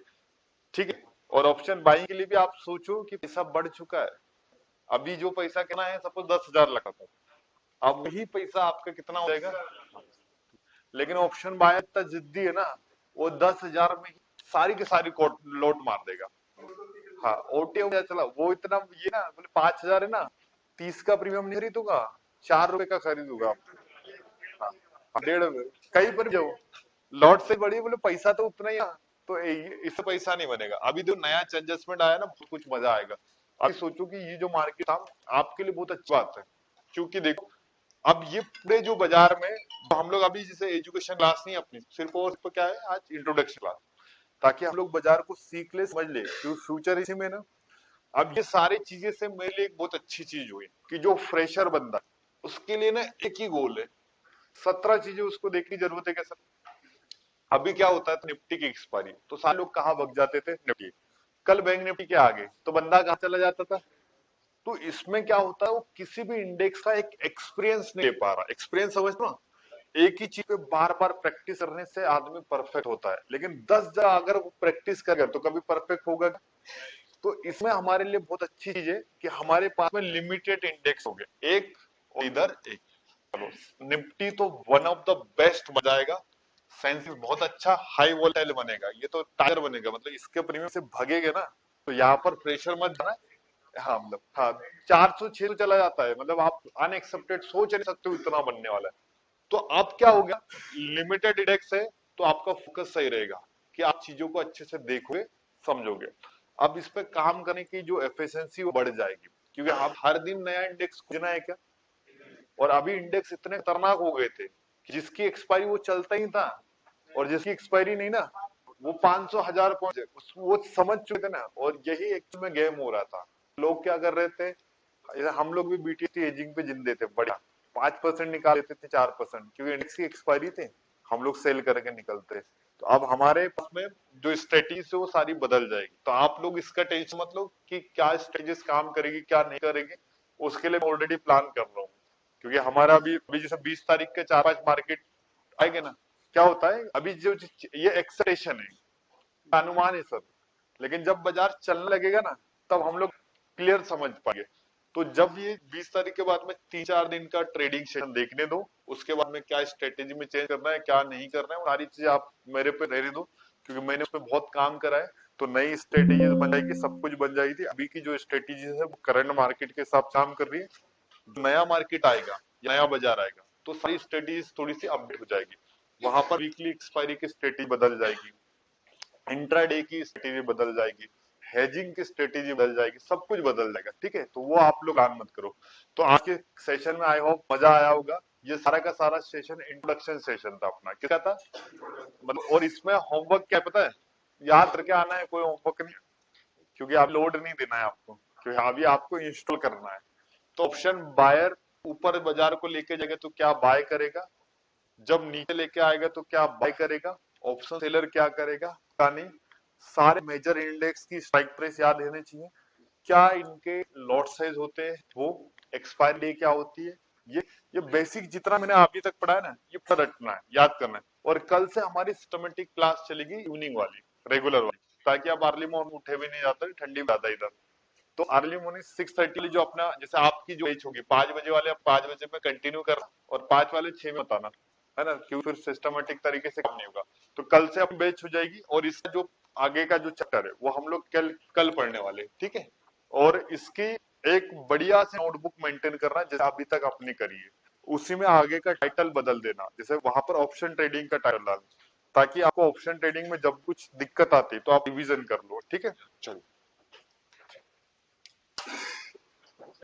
ठीक है। और ऑप्शन बाइंग के लिए भी आप सोचो कि पैसा बढ़ चुका है। अभी जो पैसा कितना है, सपोज 10,000 लगा था, अब वही पैसा आपका कितना हो जाएगा? लेकिन ऑप्शन बायर इतना जिद्दी है ना, वो 10,000 में ही सारी की सारी लोट मार देगा। हाँ, ओटीएम चला वो इतना, ये ना बोले 5,000 है ना, 30 का प्रीमियम नहीं खरीदूंगा, 4 रुपए का खरीदूंगा। हाँ, 1.5 कहीं पर जाओ, लॉट से बड़ी बोले पैसा तो उतना ही है। तो इससे पैसा नहीं बनेगा। अभी जो नया एडजस्टमेंट आया ना, बहुत कुछ मजा आएगा। अभी सोचो कि ये जो मार्केट था आपके लिए बहुत अच्छी बात है, क्योंकि देखो अब ये पूरे जो बाजार में, तो हम लोग अभी जैसे एजुकेशन क्लास नहीं अपनी, सिर्फ और सिर्फ क्या है आज इंट्रोडक्शन क्लास, ताकि हम लोग बाजार को सीख ले, समझ ले, क्योंकि फ्यूचर इसी में ना। अब ये सारी चीजें से मेरे लिए एक बहुत अच्छी चीज हुई कि जो फ्रेशर बंदा उसके लिए ना एक ही गोल है, 17 चीजें उसको देखने की जरूरत है क्या सर? अभी क्या होता है, तो निफ्टी की एक्सपायरी, तो सारे लोग कहाँ भग जाते थे? निफ्टी। कल बैंक निफ्टी के आगे तो बंदा कहाँ चला जाता था? तो इसमें क्या होता है, वो किसी भी इंडेक्स का एक एक्सपीरियंस नहीं ले पा रहा। एक्सपीरियंस समझ ना, एक ही चीज पे बार बार प्रैक्टिस करने से आदमी परफेक्ट होता है, लेकिन 10 जगह अगर वो प्रैक्टिस करेगा तो कभी परफेक्ट होगा? तो इसमें हमारे लिए बहुत अच्छी चीज है कि हमारे पास में लिमिटेड इंडेक्स हो गए, एक और इधर एक। चलो, निफ्टी तो वन ऑफ द बेस्ट बन जाएगा, सेंसिस बहुत अच्छा हाई वोल्टाइल बनेगा, ये तो टायर बनेगा, मतलब इसके प्रीमियम से भगेगे ना। तो यहाँ पर प्रेशर मत जाना। हाँ मतलब, हाँ, 400-600 चला जाता है, मतलब आप अनएक्सेप्टेड सोच नहीं सकते हो इतना बनने वाला है। तो अब क्या हो गया, लिमिटेड इंडेक्स है, तो आपका फोकस सही रहेगा कि आप चीजों को अच्छे से देखोगे, समझोगे। अब इस पे काम करने की जो एफिशिएंसी वो बढ़ जाएगी, क्योंकि आप हर दिन नया इंडेक्स खोजना है क्या? और अभी इंडेक्स इतने खतरनाक हो गए थे कि जिसकी एक्सपायरी वो चलता ही था, और जिसकी एक्सपायरी नहीं ना, वो 500 1000 पहुंचे, वो समझ चुके थे ना। और यही एक्चुअल में गेम हो रहा था। लोग क्या कर रहे थे, हम लोग भी बीटीएसटी एजिंग पे जिंदे थे, बढ़िया 5% निकाल लेते थे, 4%, क्योंकि इंडेक्स की एक्सपायरी थे, हम लोग सेल करके निकलते। तो अब हमारे पास में जो स्ट्रेटेजी है वो सारी बदल जाएगी। तो आप लोग इसका टेंशन मत लो कि क्या स्ट्रेटेजीज काम करेगी क्या नहीं करेगी, उसके लिए मैं ऑलरेडी प्लान कर रहा हूँ। क्योंकि हमारा अभी अभी जैसे 20 तारीख के 4-5 मार्केट आएंगे ना, क्या होता है अभी जो ये एक्सपेक्टेशन है, अनुमान है सब, लेकिन जब बाजार चलने लगेगा ना, तब हम लोग क्लियर समझ पाएंगे। तो जब ये 20 तारीख के बाद में 3-4 दिन का ट्रेडिंग सेशन देखने दो, उसके बाद में क्या स्ट्रेटेजी में चेंज करना है क्या नहीं करना है, वो सारी चीजें आप मेरे पे रहने दो, क्योंकि मैंने उसमें बहुत काम करा है। तो नई स्ट्रेटेजी बन जाएगी, सब कुछ बन जाएगी। अभी की जो स्ट्रेटेजी है वो करंट मार्केट के हिसाब से काम कर रही है। नया मार्केट आएगा, नया बाजार आएगा, तो सारी स्ट्रेटेजी थोड़ी सी अपडेट हो जाएगी। वहां पर वीकली एक्सपायरी की स्ट्रेटेजी बदल जाएगी, इंट्राडे की स्ट्रेटेजी बदल जाएगी, हेजिंग की स्ट्रेटेजी बदल जाएगी, सब कुछ बदल जाएगा, ठीक है। तो वो आप लोग प्लान मत करो। तो आज के सेशन में आई होप मजा आया होगा। ये सारा का सारा सेशन इंट्रोडक्शन सेशन था अपना, किसका था मतलब। और इसमें होमवर्क क्या है पता है, याद करके आना है, कोई होमवर्क नहीं, क्योंकि आप लोड नहीं देना है आपको, क्योंकि अभी आपको इंस्टॉल करना है। तो ऑप्शन बायर ऊपर बाजार को लेके जाएगा तो क्या बाय करेगा, जब नीचे लेके आएगा तो क्या बाय करेगा, ऑप्शन सेलर क्या करेगा क्या नहीं, सारे मेजर इंडेक्स की स्ट्राइक प्राइस याद रहनी चाहिए, क्या इनके लॉट साइज होते हैं, वो एक्सपायरी डे क्या होती है, ये बेसिक जितना मैंने अभी तक पढ़ा है ना, ये पता रटना है, याद करना है। और कल से हमारी सिस्टमेटिक क्लास चलेगी इवनिंग वाली, रेगुलर वाली, ताकि आप अर्ली मॉर्निंग उठे भी नहीं जाते, ठंडी भी ज्यादा इधर। तो अर्ली मॉर्निंग 6:30 जो अपना, जैसे आपकी जो एज होगी 5 बजे वाले, आप 5 बजे में कंटिन्यू करना, और 5 वाले 6 में बताना, है ना, क्यों फिर सिस्टमेटिक तरीके से काम नहीं होगा। तो कल से अपनी बैच हो जाएगी, और इसका जो आगे का जो चैप्टर है वो हम लोग कल कल पढ़ने वाले हैं, ठीक है। और इसकी एक बढ़िया से नोटबुक मेंटेन करना, जैसे अभी तक आपने करी है, उसी में आगे का टाइटल बदल देना, जैसे वहां पर ऑप्शन ट्रेडिंग का टाइटल डालना, ताकि आपको ऑप्शन ट्रेडिंग में जब कुछ दिक्कत आती है तो आप रिवीजन कर लो, ठीक है। चलो।